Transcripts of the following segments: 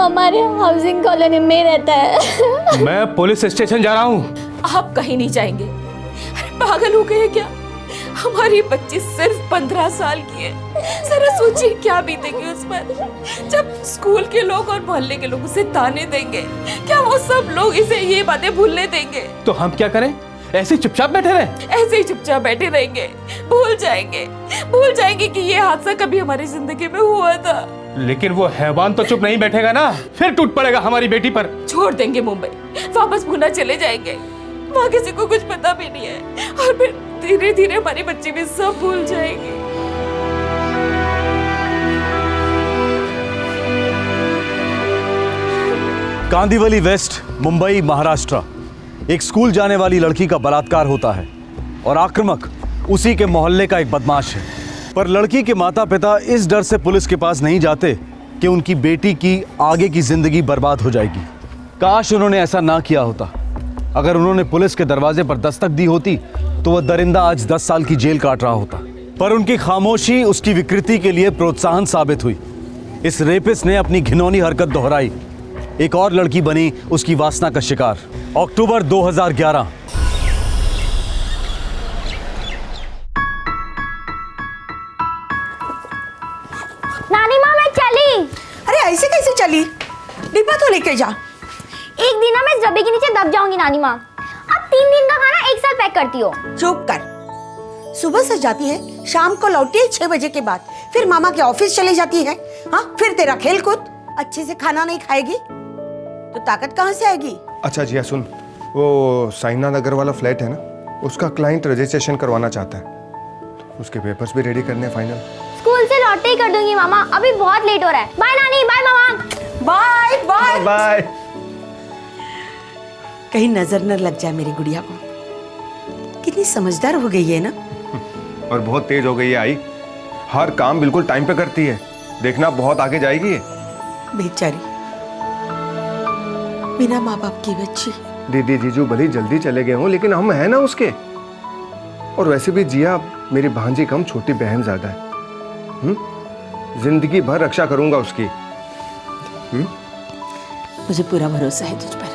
हमारे housing colony में रहता है। मैं पुलिस स्टेशन जा रहा हूँ। आप कहीं नहीं जाएंगे। अरे पागल हो गए क्या? हमारी बच्ची सिर्फ 15 साल की है। जरा सोचिए क्या बीतेगी उस पर जब स्कूल के लोग और मोहल्ले के लोग उसे ताने देंगे। क्या वो सब लोग इसे ये बातें भूलने देंगे? तो हम क्या करें? ऐसे चुपचाप बैठे रहे? ऐसे ही चुपचाप बैठे रहेंगे। भूल जाएंगे कि ये हादसा कभी हमारी जिंदगी में हुआ था। लेकिन वो हैवान तो चुप नहीं बैठेगा ना, फिर टूट पड़ेगा हमारी बेटी पर। छोड़ देंगे मुंबई, वापस पुणे चले जाएंगे। वहाँ किसी को कुछ पता भी नहीं है और फिर धीरे धीरे हमारी बच्ची भी सब भूल जाएगी। कांदिवली वेस्ट, मुंबई, महाराष्ट्र। एक स्कूल जाने वाली लड़की का बलात्कार होता है और आक्रामक उसी के मोहल्ले का एक बदमाश है। पर लड़की के माता पिता इस डर से पुलिस के पास नहीं जाते कि उनकी बेटी की आगे की जिंदगी बर्बाद हो जाएगी। काश उन्होंने ऐसा ना किया होता। अगर उन्होंने पुलिस के दरवाजे पर दस्तक दी होती तो वह दरिंदा आज 10 साल की जेल काट रहा होता। पर उनकी खामोशी उसकी विकृति के लिए प्रोत्साहन साबित हुई। इस रेपिस्ट ने अपनी घिनौनी हरकत दोहराई। एक और लड़की बनी उसकी वासना का शिकार। अक्टूबर 2011। नानी माँ मैं चली। अरे ऐसे कैसे चली? डिब्बा तो लेके जा। एक दिन ना मैं जबे के नीचे दब जाऊंगी नानी माँ। अब 3 दिन का खाना एक साथ पैक करती हो। चुप कर। सुबह से जाती है, शाम को लौटती है 6 बजे के बाद, फिर मामा के ऑफिस चली जाती है। हाँ, फिर तेरा खेल कूद। अच्छे से खाना नहीं खाएगी तो ताकत कहाँ से आएगी? अच्छा जिया सुन, वो साइना नगर वाला फ्लैट है ना, उसका क्लाइंट रजिस्ट्रेशन करवाना चाहता है। उसके पेपर्स भी रेडी करने फाइनल। स्कूल से लौटते ही कर दूंगी मामा, अभी बहुत लेट हो रहा है। बाय नानी, बाय मामा। Bye bye bye. कहीं नजर न लग जाए मेरी गुड़िया को। कितनी समझदार हो गई है ना। और बहुत तेज हो गई है आई। हर काम बिल्कुल टाइम पे करती है। देखना बहुत आगे जाएगी ये। बेचारी बिना माँ बाप की बच्ची। दीदी जीजू भले जल्दी चले गए हों, लेकिन हम हैं ना उसके। और वैसे भी जिया मेरी भांजी कम, छोटी बहन ज्यादा है। जिंदगी भर रक्षा करूंगा उसकी। मुझे पूरा भरोसा है तुझ पर।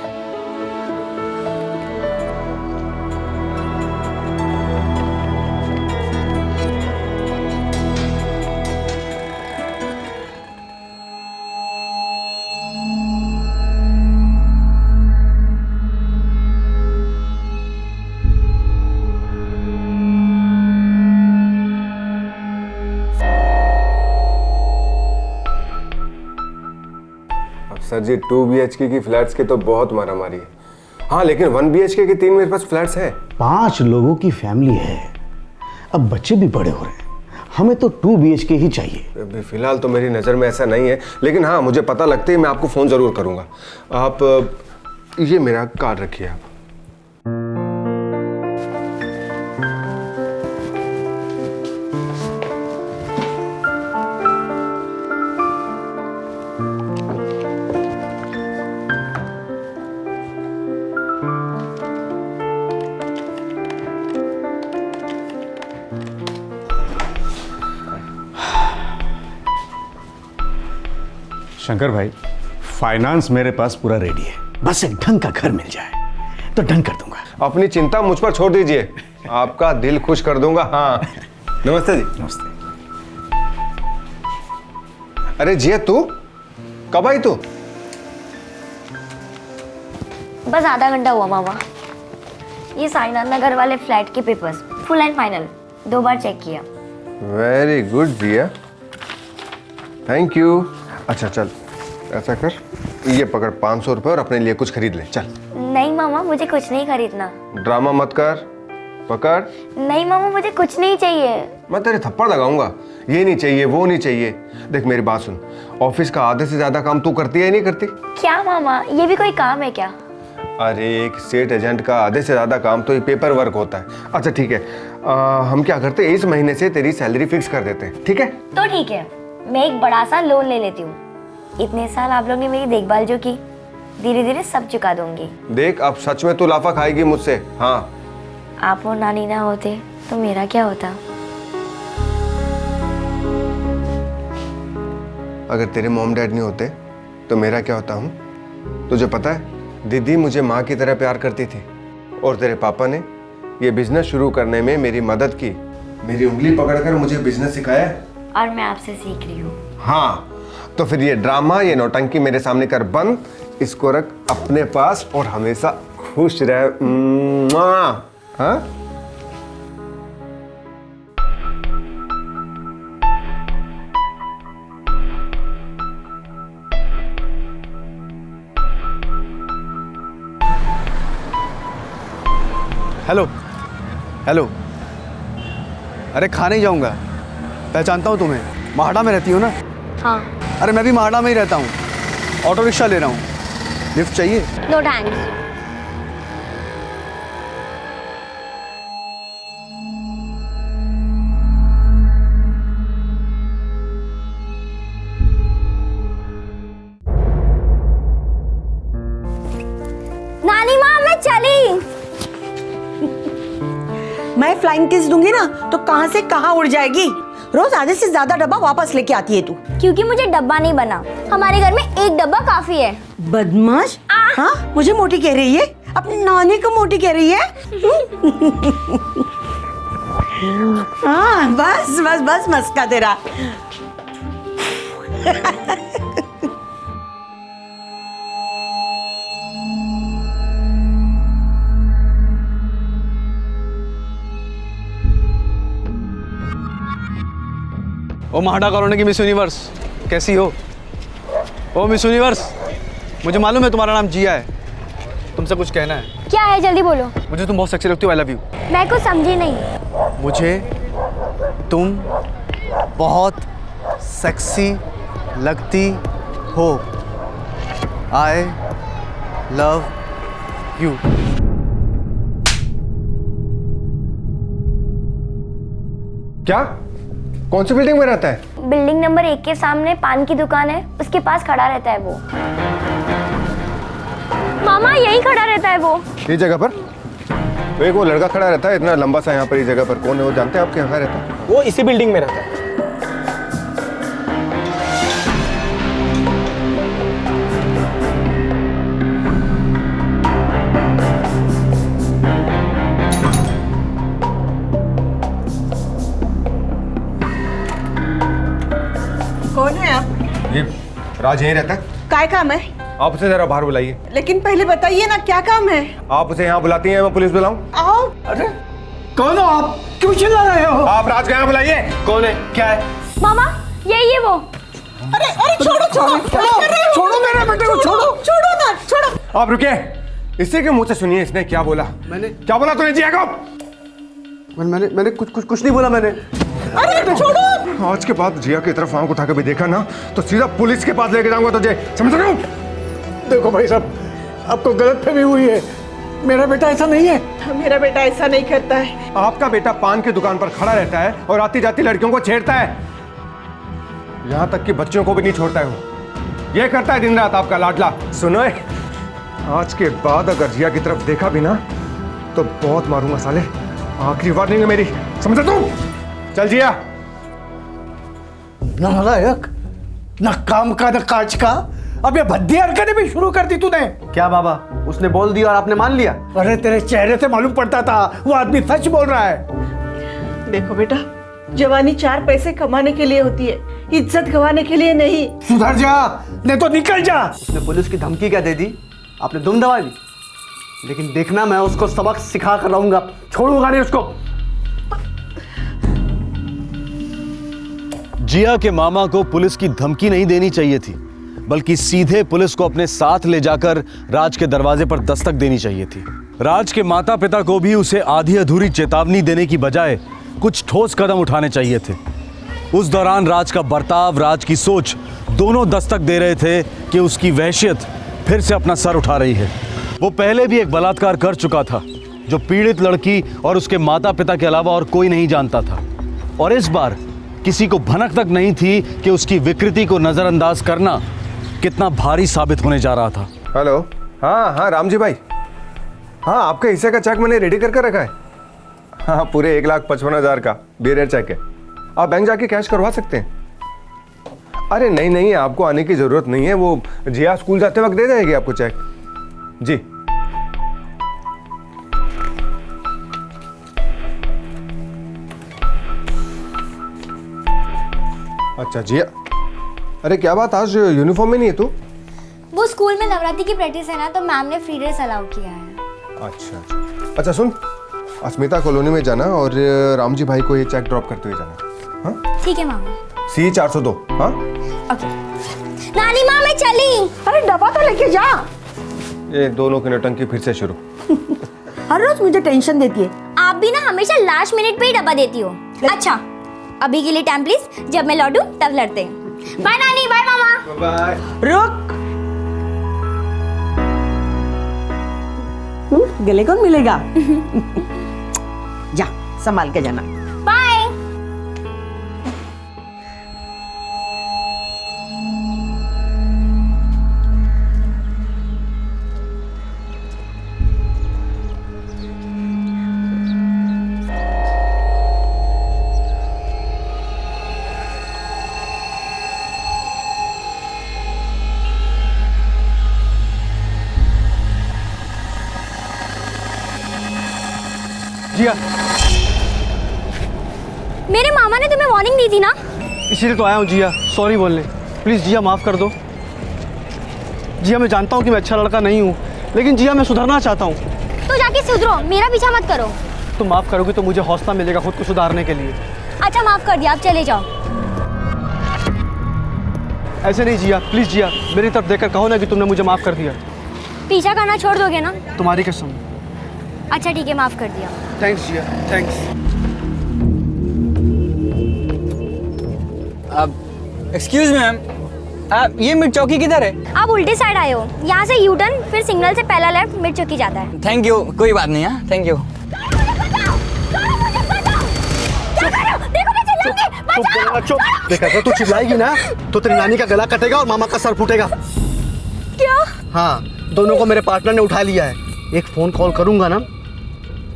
सर जी 2 BHK की फ्लैट्स के तो बहुत मारामारी है। हाँ लेकिन 1 BHK के 3 मेरे पास फ्लैट्स हैं। 5 लोगों की फैमिली है। अब बच्चे भी बड़े हो रहे हैं, हमें तो 2 BHK ही चाहिए। अभी फिलहाल तो मेरी नज़र में ऐसा नहीं है, लेकिन हाँ मुझे पता लगते ही मैं आपको फ़ोन ज़रूर करूँगा। आप ये मेरा कार्ड रखिए आप। शंकर भाई, फाइनेंस मेरे पास पूरा रेडी है, बस एक ढंग का घर मिल जाए तो ढंग कर दूंगा। अपनी चिंता मुझ पर छोड़ दीजिए, आपका दिल खुश कर दूंगा। हाँ नमस्ते जी। नमस्ते। अरे जिया तू कब आई तू? बस आधा घंटा हुआ मामा। ये साईनाथ नगर वाले फ्लैट के पेपर्स फुल एंड फाइनल 2 बार चेक किया। Very good Jiya, thank you. अच्छा चल ऐसा कर, ये पकड़ 500 रुपए और अपने लिए कुछ खरीद ले। चल। नहीं मामा, मुझे कुछ नहीं खरीदना। ड्रामा मत कर, पकड़। नहीं मामा, मुझे कुछ नहीं चाहिए। मैं तेरे थप्पड़ लगाऊंगा। ये नहीं चाहिए, वो नहीं चाहिए। देख मेरी बात सुन, ऑफिस का आधे से ज्यादा काम तू करती है या नहीं करती? क्या मामा, ये भी कोई काम है क्या? अरे एक स्टेट एजेंट का आधे से ज्यादा काम तो ये पेपर वर्क होता है। अच्छा ठीक है, हम क्या करते हैं, इस महीने से तेरी सैलरी फिक्स कर देते हैं, ठीक है? तो ठीक है, मैं एक बड़ा सा लोन ले लेती हूँ। इतने साल आप लोग ने मेरी देखभाल जो की, धीरे धीरे सब चुका दूंगी। देख अब सच में तू लाफा खाएगी मुझसे। हाँ आप और नानी ना होते तो मेरा क्या होता? अगर तेरे मॉम डैड नहीं होते तो मेरा क्या होता हूँ? तुझे पता है, दीदी मुझे माँ की तरह प्यार करती थी और तेरे पापा ने ये बिजनेस शुरू करने में मेरी मदद की, मेरी उंगली पकड़कर मुझे बिजनेस सिखाया और मैं आपसे सीख रही हूँ। हाँ, तो फिर ये ड्रामा, ये नौटंकी मेरे सामने कर बंद, इसको रख अपने पास और हमेशा खुश रह। हाँ? Hello hello. अरे खाने ही जाऊंगा, पहचानता हूँ तुम्हें, माहड़ा में रहती हो ना? हाँ। अरे मैं भी माहड़ा में ही रहता हूँ, ऑटो रिक्शा ले रहा हूँ, लिफ्ट चाहिए? No thanks. नानी माँ मैं चली। मैं फ्लाइंग किस दूंगी ना तो कहां से कहां उड़ जाएगी। रोज आधे से ज्यादा डब्बा वापस लेके आती है तू। क्योंकि मुझे डब्बा नहीं बना, हमारे घर में एक डब्बा काफी है। बदमाश। हाँ, मुझे मोटी कह रही है, अपनी नानी को मोटी कह रही है। हाँ, बस बस बस मस्का तेरा। ओ माहड़ा कॉलोनी की मिस यूनिवर्स, कैसी हो? ओ मिस यूनिवर्स, मुझे मालूम है तुम्हारा नाम जिया है, तुमसे कुछ कहना है। क्या है, जल्दी बोलो। मुझे तुम बहुत सेक्सी लगती हो, आई लव यू। मैं कुछ समझी नहीं। मुझे तुम बहुत सेक्सी लगती हो, आई लव यू। क्या? कौन सी बिल्डिंग में रहता है? बिल्डिंग नंबर 1 के सामने पान की दुकान है, उसके पास खड़ा रहता है वो। मामा यही खड़ा रहता है वो। इस जगह पर? तो एक वो लड़का खड़ा रहता है इतना लंबा सा यहाँ पर, इस जगह पर कौन है वो जानते हैं आप? कहाँ रहता है वो? इसी बिल्डिंग में रहता है। कौन है आप? ये राज यहीं रहता है। काय काम है? आप उसे जरा बाहर बुलाइए। लेकिन पहले बताइए ना क्या काम है। आप उसे यहाँ बुलाती हैं, मैं पुलिस बुलाऊं? आओ। अरे कौन हो आप? क्यों चिल्ला रहे हो? आप राज को यहाँ बुलाइए। कौन है? क्या है? मामा यही है वो। अरे अरे छोड़ो छोड़ो छोड़ो मेरे बेटे को, छोड़ो। छोड़ो ना, छोड़ो। आप रुकिए, इसी के मुंह से सुनिए इसने क्या बोला। मैंने क्या बोला तूने जिया को? मैंने कुछ नहीं बोला मैंने। अरे छोड़ो। आज के बाद जिया की तरफ आंख उठा के भी देखा ना तो सीधा पुलिस के पास लेके जाऊंगा तुझे, समझ रहे हो? देखो भाई साहब, आपको गलतफहमी हुई है, मेरा बेटा ऐसा नहीं है। मेरा बेटा ऐसा नहीं करता है। आपका बेटा पान की दुकान पर खड़ा रहता है और आती जाती लड़कियों को छेड़ता है, यहां तक कि बच्चों को भी नहीं छोड़ता है वो। ये करता है दिन रात आपका लाडला। सुनो, आज के बाद अगर जिया की तरफ देखा भी ना तो बहुत मारूंगा साले, आखिरी वार्निंग है मेरी, समझ तू? चल जिया। नालायक, न काम का न काज का, अब ये भद्दी हरकतें भी शुरू कर दी तूने। क्या बाबा, उसने बोल दिया और आपने मान लिया? अरे तेरे चेहरे से मालूम पड़ता था वो आदमी सच बोल रहा है। देखो बेटा, जवानी 4 पैसे कमाने के लिए होती है, इज्जत गंवाने के लिए नहीं। सुधर जा, नहीं तो निकल जा। उसने पुलिस की धमकी क्या दे दी? आपने दुम दबा दी। लेकिन देखना, मैं उसको सबक सिखा कर रहूंगा, छोड़ूंगा नहीं उसको। जिया के मामा को पुलिस की धमकी नहीं देनी चाहिए थी, बल्कि सीधे पुलिस को अपने साथ ले जाकर राज के दरवाजे पर दस्तक देनी चाहिए थी। राज के माता पिता को भी उसे आधी अधूरी चेतावनी देने की बजाय कुछ ठोस कदम उठाने चाहिए थे। उस दौरान राज का बर्ताव, राज की सोच दोनों दस्तक दे रहे थे कि उसकी वहशियत फिर से अपना सर उठा रही है। वो पहले भी एक बलात्कार कर चुका था जो पीड़ित लड़की और उसके माता पिता के अलावा और कोई नहीं जानता था, और इस बार किसी को भनक तक नहीं थी कि उसकी विकृति को नजरअंदाज करना कितना भारी साबित होने जा रहा था। हेलो, हाँ हाँ राम जी भाई, हाँ आपके हिस्से का चेक मैंने रेडी करके रखा है। हाँ, पूरे 1,55,000 का बेरियर चेक है, आप बैंक जाके कैश करवा सकते हैं। अरे नहीं नहीं, आपको आने की जरूरत नहीं है, वो जिया स्कूल जाते वक्त दे देगी आपको चेक। जी अच्छा जिया, अरे क्या बात, आज यूनिफॉर्म में नहीं है तू? वो स्कूल में नवरात्रि की प्रैक्टिस है ना, तो मैम ने फ्री ड्रेस अलाउ किया है। अच्छा अच्छा सुन, अस्मिता कॉलोनी में जाना और रामजी भाई को ये चेक ड्रॉप करते हुए जाना। हाँ ठीक है मामा। सी 402। हाँ ओके। नानी माँ मैं चली। अरे डब्बा तो लेके जा। ये दोनों की नौटंकी फिर से शुरू। हर रोज मुझे टेंशन देती है। आप भी ना हमेशा लास्ट मिनट पे ही डब्बा देती हो। अच्छा अभी के लिए टाइम प्लीज, जब मैं लौटूं तब लड़ते हैं। बाय नानी, बाय मामा। बाय। रुक, गले कौन मिलेगा? जा संभाल के जाना। बाय। जिया, मेरे मामा ने तुम्हें वार्निंग दी थी ना? इसीलिए तो आया हूँ जिया, सॉरी बोलने। प्लीज़ जिया माफ़ कर दो। जिया मैं जानता हूँ कि मैं अच्छा लड़का नहीं हूँ, लेकिन जिया मैं सुधरना चाहता हूँ। तो जाके सुधरो, मेरा पीछा मत करो। तुम माफ़ करोगी तो मुझे हौसला मिलेगा खुद को सुधारने के लिए। अच्छा माफ कर दिया, आप चले जाओ। ऐसे नहीं जिया, प्लीज़ जिया, मेरी तरफ देखकर कहो ना कि तुमने मुझे माफ़ कर दिया। पीछा करना छोड़ दोगे ना? तुम्हारी कसम। अच्छा ठीक है, माफ कर दिया। थैंक्स जिया, थैंक्स। एक्सक्यूज मी मैम, ये मिर्च चौकी किधर है? आप उल्टे साइड आए हो, यहाँ से यू टर्न, फिर सिग्नल से पहला लेफ्ट, मिर्च चौकी जाता है। थैंक यू, कोई बात नहीं है, थैंक यू। चुप, देखा तो तू चिल्लाएगी ना तो तेरी नानी का गला कटेगा और मामा का सर फूटेगा। क्या? हाँ, दोनों को मेरे पार्टनर ने उठा लिया है। एक फोन कॉल करूंगा ना,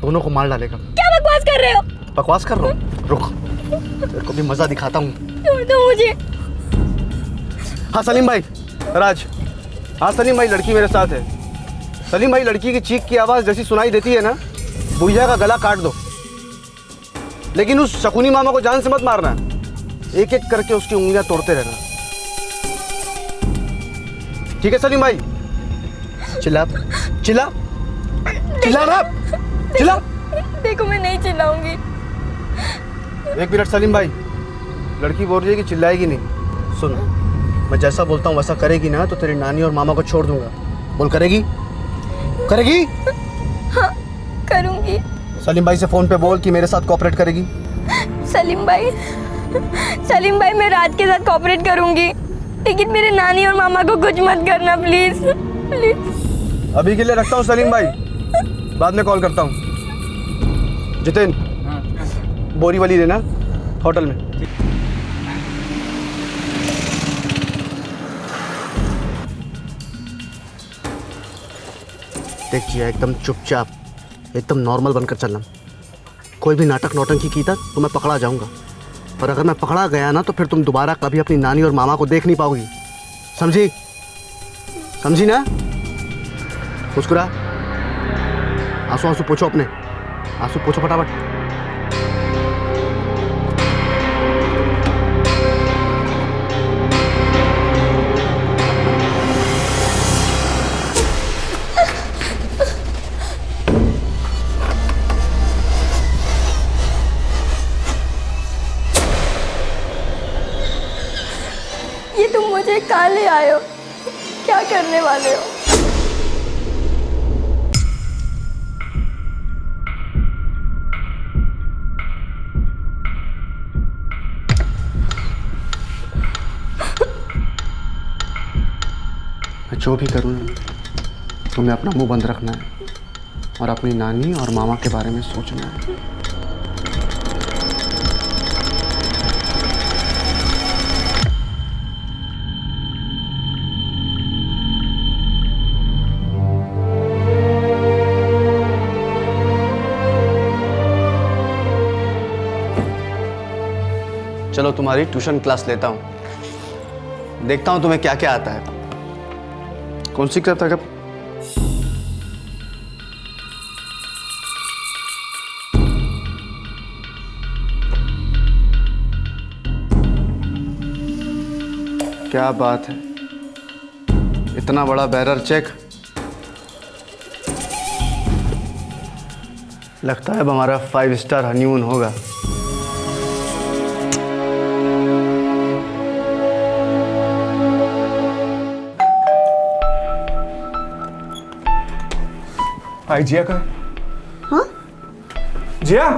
दोनों को मार डालेगा। क्या बकवास कर रहे हो? बकवास कर रहा हूँ? रुक, तेरे को भी मजा दिखाता हूँ। छोड़ दो मुझे। हाँ सलीम भाई, राज। हाँ सलीम भाई, लड़की मेरे साथ है। सलीम भाई, लड़की की चीख की आवाज़ जैसी सुनाई देती है ना, बुढ़िया का गला काट दो। लेकिन उस शकुनी मामा को जान से मत मारना, एक एक करके उसकी उंगलियां तोड़ते रहना। ठीक है सलीम भाई? चिल्ला चिल्ला चिल्ला ना, चिल्ला। देखो मैं नहीं चिल्लाऊंगी। एक मिनट सलीम भाई, लड़की बोल रही है कि चिल्लाएगी नहीं। सुन, मैं जैसा बोलता हूँ वैसा करेगी ना तो तेरी नानी और मामा को छोड़ दूंगा। बोल, करेगी? करेगी? हाँ करूंगी। सलीम भाई से फोन पे बोल कि मेरे साथ कोऑपरेट करेगी। सलीम भाई, सलीम भाई मैं राज के साथ कोऑपरेट करूंगी, लेकिन मेरे नानी और मामा को कुछ मत करना प्लीज, प्लीज। अभी के लिए रखता हूँ सलीम भाई, बाद में कॉल करता हूँ। जितेन, बोरी वाली लेना होटल में। देख जिया, एकदम चुपचाप, एकदम नॉर्मल बनकर चलना। कोई भी नाटक नौटंकी की था तो मैं पकड़ा जाऊंगा, और अगर मैं पकड़ा गया ना तो फिर तुम दोबारा कभी अपनी नानी और मामा को देख नहीं पाओगी। समझी? समझी ना? मुस्कुरा, आंसू आंसू पोछो अपने, आंसू पोछो फटाफट। ये तुम मुझे कहाँ ले आए हो? क्या करने वाले हो? मैं जो भी करूँ तुम्हें अपना मुंह बंद रखना है और अपनी नानी और मामा के बारे में सोचना है। चलो तुम्हारी ट्यूशन क्लास लेता हूँ। देखता हूँ तुम्हें क्या क्या आता है। कौन सी किताब था? क्या बात है, इतना बड़ा बैरर चेक। लगता है अब हमारा 5 स्टार हनीमून होगा। आई जिया का? हाँ? जिया?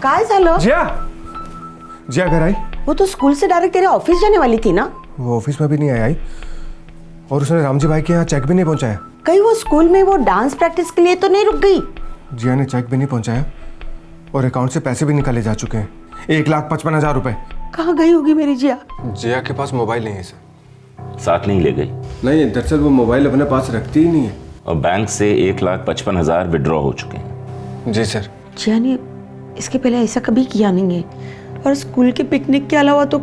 काय झालं? जिया? जिया घर आई? वो तो स्कूल से डायरेक्ट तेरे ऑफिस जाने वाली थी ना? वो ऑफिस में भी नहीं आई और उसने रामजी भाई के यहाँ चेक भी नहीं पहुंचाया। कहीं वो स्कूल में वो डांस प्रैक्टिस के लिए तो नहीं रुक गई? जिया ने चेक भी नहीं पहुंचाया और अकाउंट से पैसे भी निकाले जा चुके हैं, 1,55,000 रुपए। कहाँ गई होगी मेरी जिया? जिया के पास मोबाइल नहीं है सर। साथ नहीं ले गई? नहीं, दरअसल वो मोबाइल अपने पास रखती ही नहीं है। और बैंक से 1,55,000 विड्रॉ हो चुके हैं। जी सर। जिया ने इसके पहले ऐसा कभी किया नहीं है और स्कूल के पिकनिक के अलावा तो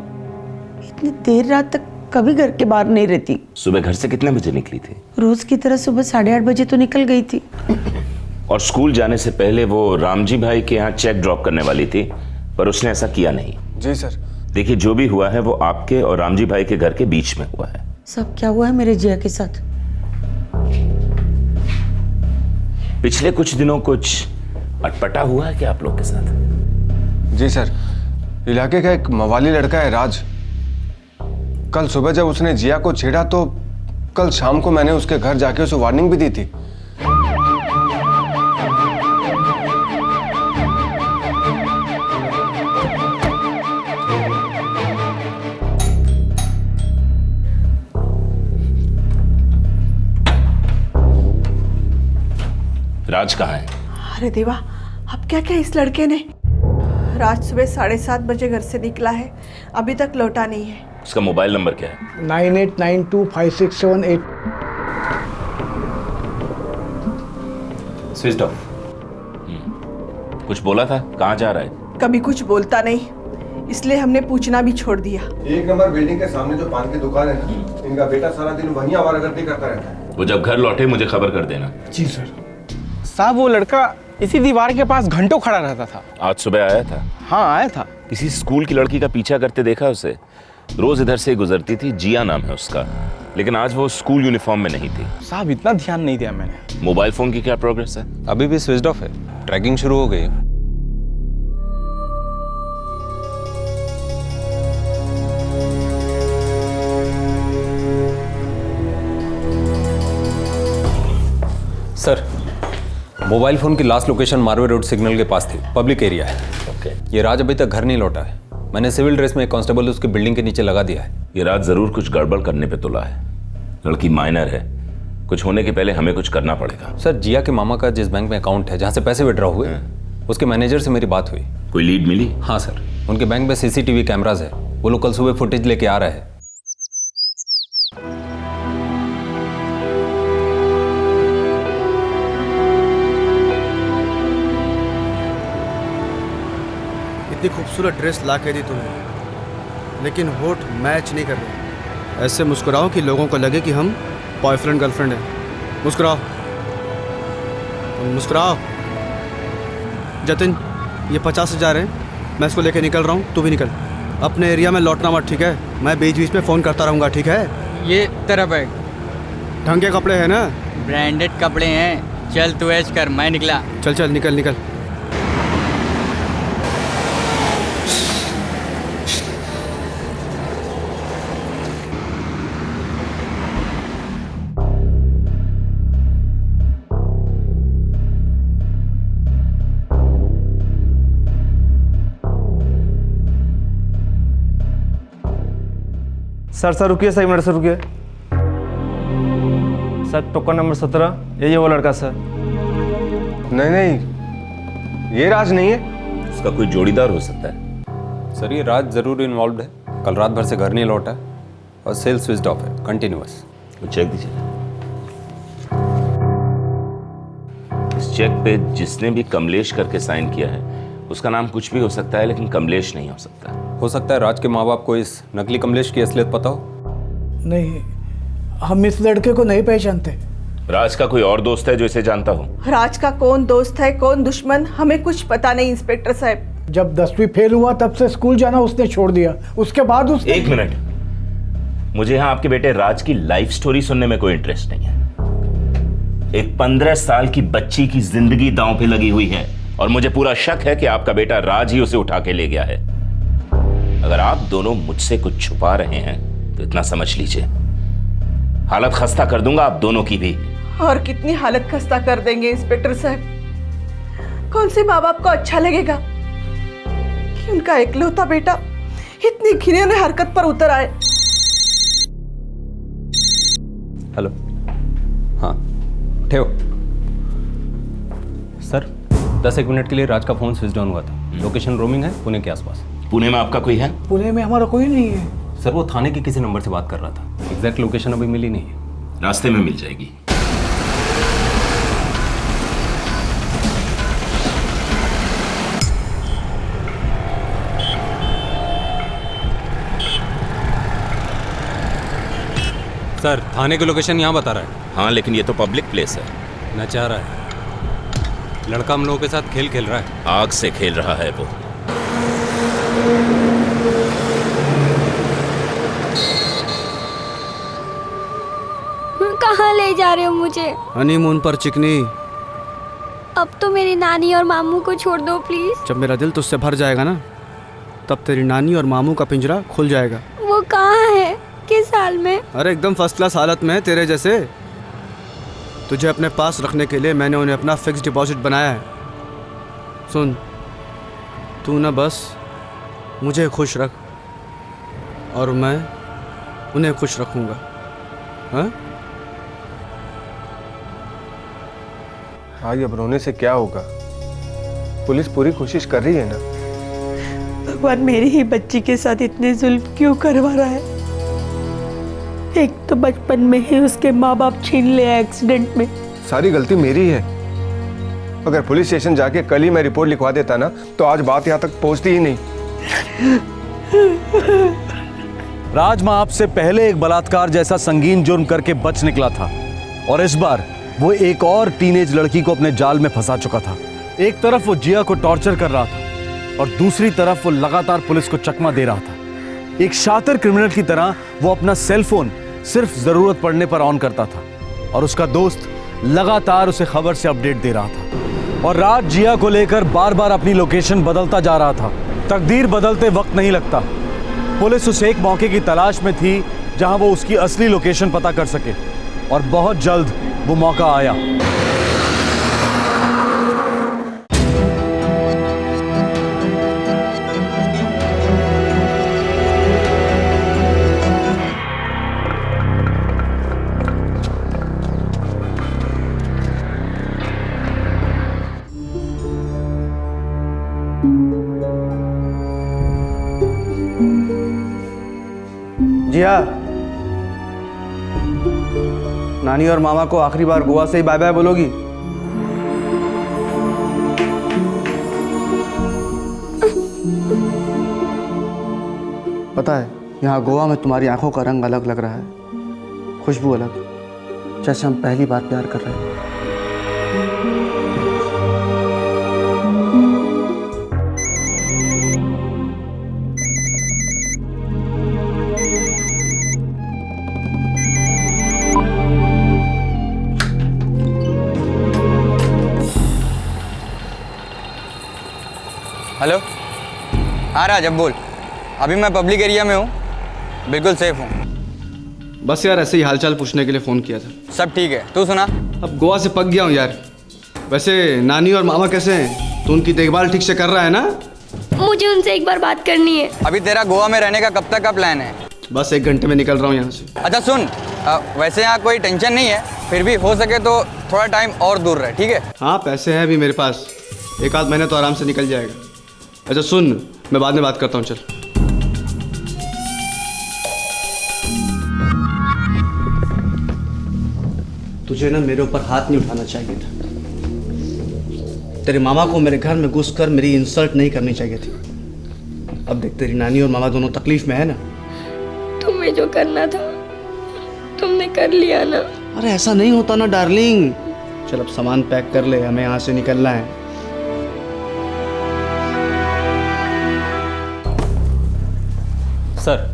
इतनी देर रात तक कभी घर के बाहर नहीं रहती। सुबह घर से कितने बजे निकली थी? रोज की तरह सुबह 8:30 बजे तो निकल गई थी। और स्कूल जाने से पहले वो रामजी भाई के यहाँ चेक ड्रॉप करने वाली थी, पर उसने ऐसा किया नहीं। जी सर। देखिए, जो भी हुआ है वो आपके और रामजी भाई के घर के बीच में हुआ है। सब क्या हुआ है मेरे जिया के साथ? पिछले कुछ दिनों कुछ अटपटा हुआ है क्या आप लोग के साथ? जी सर, इलाके का एक मवाली लड़का है राज। कल सुबह जब उसने जिया को छेड़ा तो कल शाम को मैंने उसके घर जाके उसे वार्निंग भी दी थी। राज कहाँ है? अरे देवा, अब क्या क्या इस लड़के ने। रात सुबह 7:30 बजे घर से निकला है, अभी तक लौटा नहीं है। उसका मोबाइल नंबर क्या है? 98925678। Switch off. कुछ बोला था? कहाँ जा रहा है? कभी कुछ बोलता नहीं, इसलिए हमने पूछना भी छोड़ दिया। 1 नंबर बिल्डिंग के सामने जो पान की दुकान है ना, इनका बेटा सारा दिन वहीं आवारागर्दी करता रहता है। वो जब घर लौटे मुझे खबर कर देना। जी सर। साहब वो लड़का इसी दीवार के पास घंटों खड़ा रहता था। आज सुबह आया था? हाँ आया था। किसी स्कूल की लड़की का पीछा करते देखा उसे? रोज इधर से गुजरती थी, जिया नाम है उसका, लेकिन आज वो स्कूल यूनिफॉर्म में नहीं थी। साहब इतना ध्यान नहीं दिया मैंने। मोबाइल फोन की क्या प्रोग्रेस है? अभी भी स्विच ऑफ है, ट्रैकिंग शुरू हो गई। सर, मोबाइल फोन की last location Marve road signal के पास थी, पब्लिक एरिया है। ओके। ये राज अभी तक घर नहीं लौटा है। मैंने सिविल ड्रेस में एक कांस्टेबल उसकी बिल्डिंग के नीचे लगा दिया है। ये राज जरूर कुछ गड़बड़ करने पे तुला है। लड़की माइनर है, कुछ होने के पहले हमें कुछ करना पड़ेगा। सर, जिया के मामा का जिस बैंक में अकाउंट है, जहाँ से पैसे विड्रॉ हुए, उसके मैनेजर से मेरी बात हुई। कोई लीड मिली? हाँ सर, उनके बैंक में CCTV कैमराज है। वो लोग कल सुबह फुटेज लेके आ रहे हैं। इतनी खूबसूरत ड्रेस ला के दी तुम्हें, लेकिन होठ मैच नहीं कर रहे। ऐसे मुस्कुराओ कि लोगों को लगे कि हम बॉयफ्रेंड गर्लफ्रेंड हैं। मुस्कुराओ, मुस्कुराओ। जतिन, ये 50,000 है, मैं इसको लेके निकल रहा हूँ, तू भी निकल। अपने एरिया में लौटना मत, ठीक है? मैं बीच बीच में फ़ोन करता रहूँगा, ठीक है? ये तेरा बैग। ढंग के कपड़े हैं ना? ब्रांडेड कपड़े हैं। चल तू ऐश कर, मैं निकला। चल चल, निकल निकल। सर रुकिए सर, 1 मिनट सर, रुकिए सर। टोकन नंबर 17, यही वो लड़का सर। नहीं नहीं, ये राज नहीं है। उसका कोई जोड़ीदार हो सकता है। सर, ये राज जरूर इन्वॉल्व है। कल रात भर से घर नहीं लौटा और सेल स्विच ऑफ है, कंटिन्यूअस। वो चेक दीजिए। इस चेक पे जिसने भी कमलेश करके साइन किया है, उसका नाम कुछ भी हो सकता है, लेकिन कमलेश नहीं हो सकता। हो सकता है राज के माँ बाप को इस नकली कमलेश की असलियत पता हो। नहीं, हम इस लड़के को नहीं पहचानते। राज का कोई और दोस्त है जो इसे जानता हो? राज का कौन दोस्त है कौन दुश्मन हमें कुछ पता नहीं इंस्पेक्टर साहब। जब 10वीं फेल हुआ तब से स्कूल जाना उसने छोड़ दिया। उसके बाद उसने... एक मिनट, मुझे यहाँ आपके बेटे राज की लाइफ स्टोरी सुनने में कोई इंटरेस्ट नहीं है। एक 15 साल की बच्ची की जिंदगी दांव पे लगी हुई है और मुझे पूरा शक है कि आपका बेटा राज ही उसे उठा के ले गया है। अगर आप दोनों मुझसे कुछ छुपा रहे हैं तो इतना समझ लीजिए, हालत खस्ता कर दूंगा आप दोनों की भी। और कितनी हालत खस्ता कर देंगे इंस्पेक्टर साहब। कौन से माँ बाप को अच्छा लगेगा कि उनका इकलौता बेटा इतनी घिनौनी हरकत पर उतर आए। हेलो, हाँ ठेव सर। 10 मिनट के लिए राज का फोन स्विच ऑन हुआ था। लोकेशन रोमिंग है पुणे के आसपास। पुणे में आपका कोई है? पुणे में हमारा कोई नहीं है सर। वो थाने के किसी नंबर से बात कर रहा था। एग्जैक्ट लोकेशन अभी मिली नहीं है। रास्ते में मिल जाएगी। सर थाने की लोकेशन यहाँ बता रहा है। हाँ, लेकिन ये तो पब्लिक प्लेस है। न चाह रहा है। लड़का हम लोगों के साथ खेल खेल रहा है। आग से खेल रहा है वो। कहाँ ले जा रहे हो मुझे? हनीमून पर चिकनी। अब तो मेरी नानी और मामू को छोड़ दो प्लीज। जब मेरा दिल तुझसे भर जाएगा ना, तब तेरी नानी और मामू का पिंजरा खुल जाएगा। वो कहाँ है? किस हाल में? अरे एकदम फर्स्ट क्लास हालत में है तेरे जैसे। तुझे अपने पास रखने के लिए मैंने उन्हें अपना फिक्स डिपॉजिट बनाया है। सुन, तू ना बस मुझे खुश रख और मैं उन्हें खुश रखूँगा। हाँ? आज अब रोने से क्या होगा? पुलिस पूरी कोशिश कर रही है ना। भगवान मेरी ही बच्ची के साथ इतने जुल्म क्यों करवा रहा है? एक तो बचपन में ही उसके माँ बाप छीन ले एक्सीडेंट में। सारी गलती मेरी है। अगर पुलिस स्टेशन जाके कल ही मैं रिपोर्ट लिखवा देता ना, तो आज बात यहाँ तक पहुँचती ही नहीं। राज माँ आपसे पहले एक बलात्कार जैसा संगीन जुर्म करके बच निकला था और इस बार वो एक और टीनेज लड़की को अपने जाल में फंसा चुका था। एक तरफ वो जिया को टॉर्चर कर रहा था और दूसरी तरफ वो लगातार पुलिस को चकमा दे रहा था। एक शातिर क्रिमिनल की तरह वो अपना सेल फोन सिर्फ जरूरत पड़ने पर ऑन करता था और उसका दोस्त लगातार उसे खबर से अपडेट दे रहा था। और राज जिया को लेकर बार बार अपनी लोकेशन बदलता जा रहा था। तकदीर बदलते वक्त नहीं लगता। पुलिस उस एक मौके की तलाश में थी जहां वो उसकी असली लोकेशन पता कर सके और बहुत जल्द वो मौका आया। जिया, नानी और मामा को आखिरी बार गोवा से ही बाय बाय बोलोगी? पता है, यहाँ गोवा में तुम्हारी आंखों का रंग अलग लग रहा है, खुशबू अलग, जैसे हम पहली बार प्यार कर रहे हैं। हेलो, हाँ राज, अब बोल। अभी मैं पब्लिक एरिया में हूँ, बिल्कुल सेफ हूँ। बस यार ऐसे ही हालचाल पूछने के लिए फ़ोन किया था। सब ठीक है, तू सुना? अब गोवा से पक गया हूँ यार। वैसे नानी और मामा कैसे हैं? तो उनकी देखभाल ठीक से कर रहा है ना? मुझे उनसे एक बार बात करनी है। अभी तेरा गोवा में रहने का कब तक का प्लान है? बस 1 घंटे में निकल रहा हूँ यहाँ से। अच्छा सुन, वैसे यहाँ कोई टेंशन नहीं है, फिर भी हो सके तो थोड़ा टाइम और दूर रहे, ठीक है? हाँ, पैसे हैं अभी मेरे पास, 1 आध महीने तो आराम से निकल जाएगा। अच्छा सुन, मैं बाद में बात करता हूँ, चल। तुझे ना मेरे ऊपर हाथ नहीं उठाना चाहिए था। तेरे मामा को मेरे घर में घुसकर मेरी इंसल्ट नहीं करनी चाहिए थी। अब देख, तेरी नानी और मामा दोनों तकलीफ में है ना। तुम्हें जो करना था कर लिया ना। अरे ऐसा नहीं होता ना डार्लिंग। चल अब सामान पैक कर ले, हमें यहाँ से निकलना है। सर,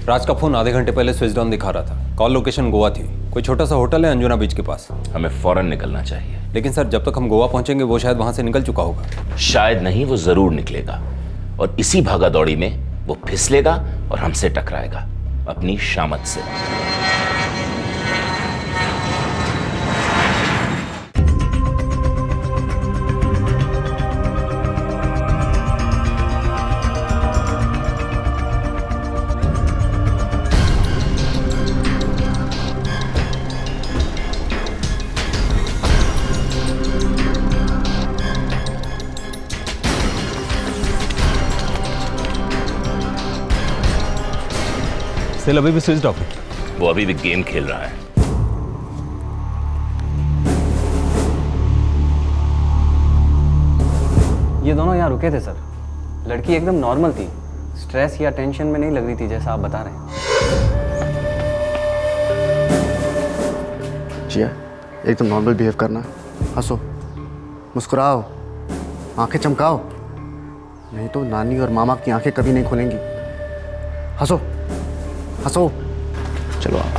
राज का फोन आधे घंटे पहले स्विच ऑन दिखा रहा था। कॉल लोकेशन गोवा थी। कोई छोटा सा होटल है अंजुना बीच के पास। हमें फौरन निकलना चाहिए। लेकिन सर, जब तक हम गोवा पहुंचेंगे वो शायद वहां से निकल चुका होगा। शायद नहीं, वो जरूर निकलेगा और इसी भागा दौड़ी में वो फिसलेगा और हमसे टकराएगा अपनी शामत से। सेल अभी भी स्विच ऑफ है। वो अभी भी गेम खेल रहा है। ये दोनों यहाँ रुके थे सर। लड़की एकदम नॉर्मल थी, स्ट्रेस या टेंशन में नहीं लग रही थी जैसा आप बता रहे हैं। जिया, एकदम नॉर्मल बिहेव करना। हंसो, मुस्कुराओ, आंखें चमकाओ, नहीं तो नानी और मामा की आंखें कभी नहीं खुलेंगी। हंसो हंसो। चलो आप।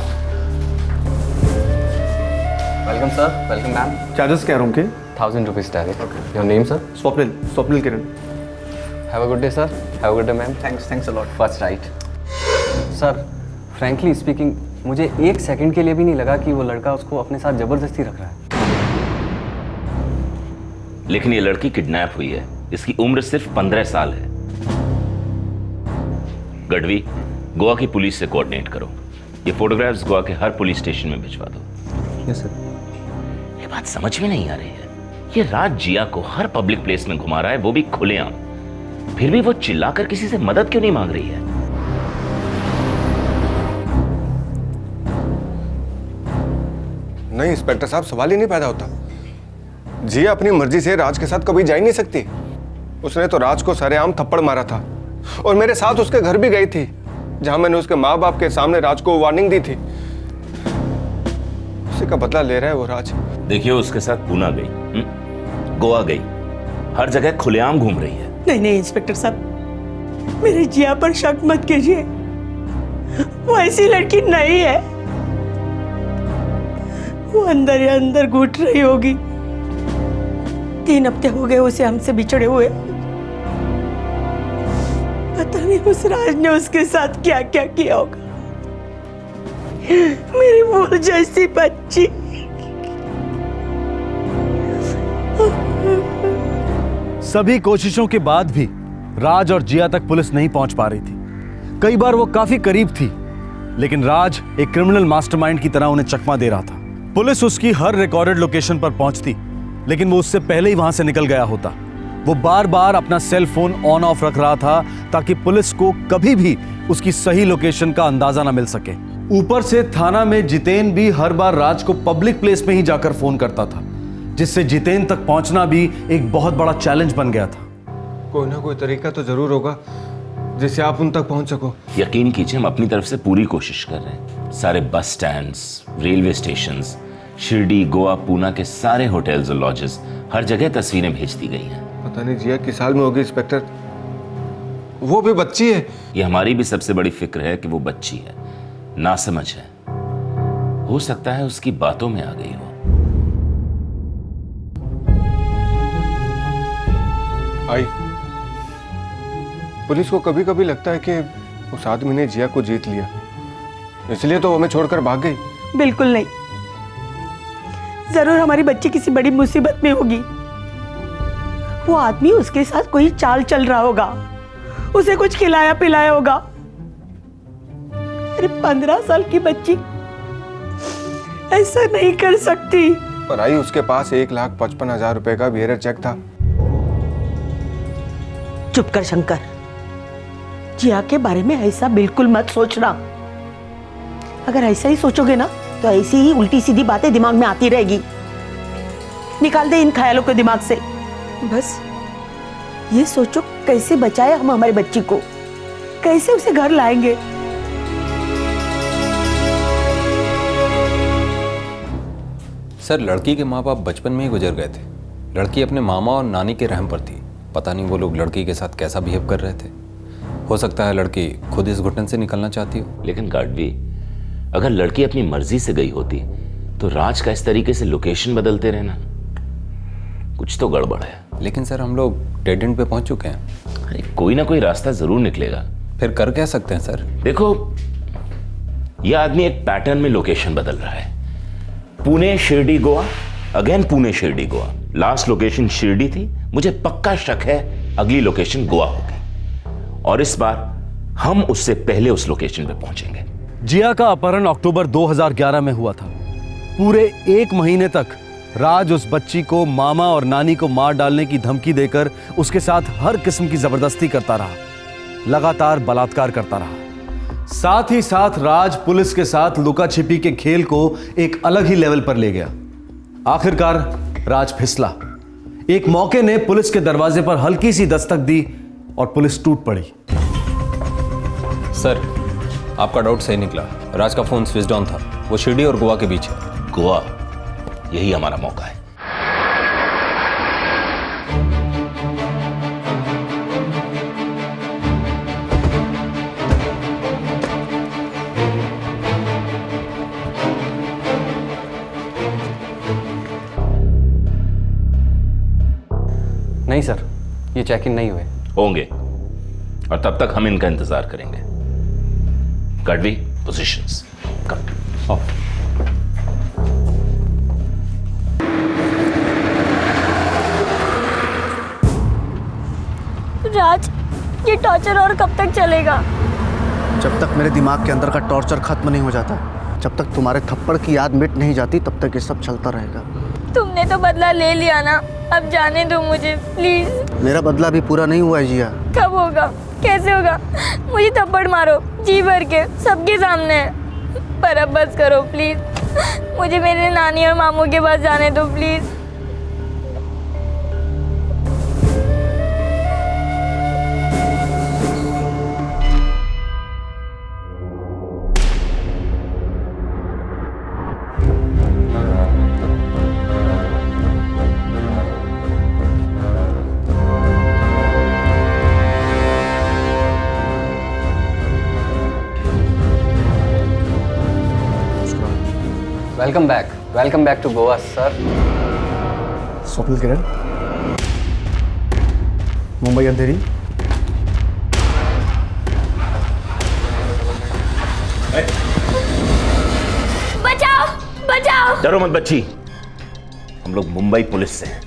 Welcome sir, welcome ma'am. Charges क्या रूम के? 1000 rupees direct. Your name sir? Swapnil Kiran. Have a good day sir. Have a good day ma'am. Thanks a lot. First right. Sir, frankly speaking मुझे एक सेकंड के लिए भी नहीं लगा कि वो लड़का उसको अपने साथ जबरदस्ती रख रहा है। लेकिन ये लड़की किडनैप हुई है। इसकी उम्र सिर्फ 15 साल है। गढ़वी, गोवा की पुलिस से कोऑर्डिनेट करो। ये फोटोग्राफ्स गोवा के हर पुलिस स्टेशन में भिजवा दो। Yes sir. ये बात समझ में नहीं आ रही है। ये राज जिया को हर पब्लिक प्लेस में घुमा रहा है, वो भी खुलेआम। फिर भी वो चिल्लाकर किसी से मदद क्यों नहीं मांग रही है? नहीं इंस्पेक्टर साहब, सवाल ही नहीं पैदा होता। जिया अपनी मर्जी से राज के साथ कभी जा ही नहीं सकती। उसने तो राज को सरेआम थप्पड़ मारा था और मेरे साथ उसके घर भी गई थी, जहां मैंने उसके माँ बाप के सामने राज को वार्निंग दी थी। उसी का बदला ले रहा है वो राज। देखिए, उसके साथ पूना गई, गोवा गई, हर जगह खुलेआम घूम रही है। नहीं इंस्पेक्टर साहब, मेरी जिया पर शक मत कीजिए। वो ऐसी लड़की नहीं है। वो अंदर ही अंदर घुट रही होगी। 3 हफ्ते हो गए उसे हमसे बिछड़े हुए। पता नहीं उस राज ने उसके साथ क्या क्या किया होगा। मेरी मोर जैसी बच्ची। सभी कोशिशों के बाद भी राज और जिया तक पुलिस नहीं पहुंच पा रही थी। कई बार वो काफी करीब थी, लेकिन राज एक क्रिमिनल मास्टरमाइंड की तरह उन्हें चकमा दे रहा था। पुलिस उसकी हर रिकॉर्डेड लोकेशन पर पहुंचती, लेकिन वो उससे पहले ही वहां से निकल गया होता। वो बार बार अपना सेल फोन ऑन ऑफ रख रहा था ताकि पुलिस को कभी भी उसकी सही लोकेशन का अंदाजा ना मिल सके। ऊपर से थाना में जितेन भी हर बार राज को पब्लिक प्लेस में ही जाकर फोन करता था, जिससे जितेन तक पहुंचना भी एक बहुत बड़ा चैलेंज बन गया था। कोई ना कोई तरीका तो जरूर होगा जिससे आप उन तक पहुंच सको। यकीन कीजिए, हम अपनी तरफ से पूरी कोशिश कर रहे हैं। सारे बस stands, railway stations, Shirdi, Goa, Poona के सारे होटल्स और लॉजेस, हर जगह तस्वीरें भेज दी गई हैं। पता नहीं जिया किस हाल में होगी इंस्पेक्टर। वो भी बच्ची है। ये हमारी भी सबसे बड़ी फिक्र है कि वो बच्ची है, नासमझ है। हो सकता है उसकी बातों में आ गई हो। आई, पुलिस को कभी कभी लगता है कि उस आदमी ने जिया को जीत लिया, इसलिए तो हमें छोड़कर भाग गई। बिल्कुल नहीं। जरूर हमारी बच्ची किसी बड़ी मुसीबत में होगी। वो आदमी उसके साथ कोई चाल चल रहा होगा, उसे कुछ खिलाया पिलाया होगा। अरे 15 साल की बच्ची ऐसा नहीं कर सकती। पर आई, उसके पास 1,55,000 रुपए का बिहेवियर चेक था। चुप कर शंकर। जिया के बारे में ऐसा बिल्कुल मत सोचना। अगर ऐसा ही सोचोगे ना तो ऐसी ही उल्टी सीधी बातें दिमाग में आती रहेगी। निकाल दे इन ख्यालों को दिमाग से। बस ये सोचो कैसे बचाए हम हमारी बच्ची को, कैसे उसे घर लाएंगे। सर लड़की के माँ बाप बचपन में ही गुजर गए थे। लड़की अपने मामा और नानी के रहम पर थी। पता नहीं वो लोग लड़की के साथ कैसा बिहेव कर रहे थे। हो सकता है लड़की खुद इस घुटन से निकलना चाहती हो। लेकिन गार्डवी, अगर लड़की अपनी मर्जी से गई होती तो राज का इस तरीके से लोकेशन बदलते रहना, कुछ तो गड़बड़ है। लेकिन सर हम लोग डेड एंड पे पहुंच चुके हैं। अरे कोई ना कोई रास्ता जरूर निकलेगा। फिर कर क्या सकते हैं सर? देखो, यह आदमी एक पैटर्न में लोकेशन बदल रहा है। Pune Shirdi Goa, again Pune Shirdi Goa. Last location Shirdi थी, मुझे पक्का शक है अगली लोकेशन गोवा होगी, और इस बार हम उससे पहले उस लोकेशन पे पहुंचेंगे। जिया का अपहरण अक्टूबर 2011 में हुआ था। पूरे 1 महीने तक राज उस बच्ची को मामा और नानी को मार डालने की धमकी देकर उसके साथ हर किस्म की जबरदस्ती करता रहा, लगातार बलात्कार करता रहा। साथ ही साथ राज पुलिस के साथ लुका छिपी के खेल को एक अलग ही लेवल पर ले गया। आखिरकार राज फिसला। एक मौके ने पुलिस के दरवाजे पर हल्की सी दस्तक दी और पुलिस टूट पड़ी। सर आपका डाउट सही निकला। राज का फोन स्विच ऑन था। वो शिरडी और गोवा के बीच है। गोवा, यही हमारा मौका है। नहीं सर, ये चेक इन नहीं हुए। होंगे, और तब तक हम इनका इंतजार करेंगे। गढ़वी, पोजीशंस। कम। राज, ये टॉर्चर और कब तक चलेगा? जब तक मेरे दिमाग के अंदर का टॉर्चर खत्म नहीं हो जाता, जब तक तुम्हारे थप्पड़ की याद मिट नहीं जाती, तब तक ये सब चलता रहेगा। तुमने तो बदला ले लिया ना, अब जाने दो मुझे प्लीज। मेरा बदला भी पूरा नहीं हुआ है जिया। कब होगा? कैसे होगा? मुझे थप्पड़ मारो जी भर के, सबके सामने, पर अब बस करो प्लीज। मुझे मेरे नानी और मामू के पास जाने दो please. Welcome back to Goa sir. Swapnil Kiran, Mumbai Andheri. बचाओ बचाओ। डरो मत बच्ची, हम लोग मुंबई पुलिस से हैं।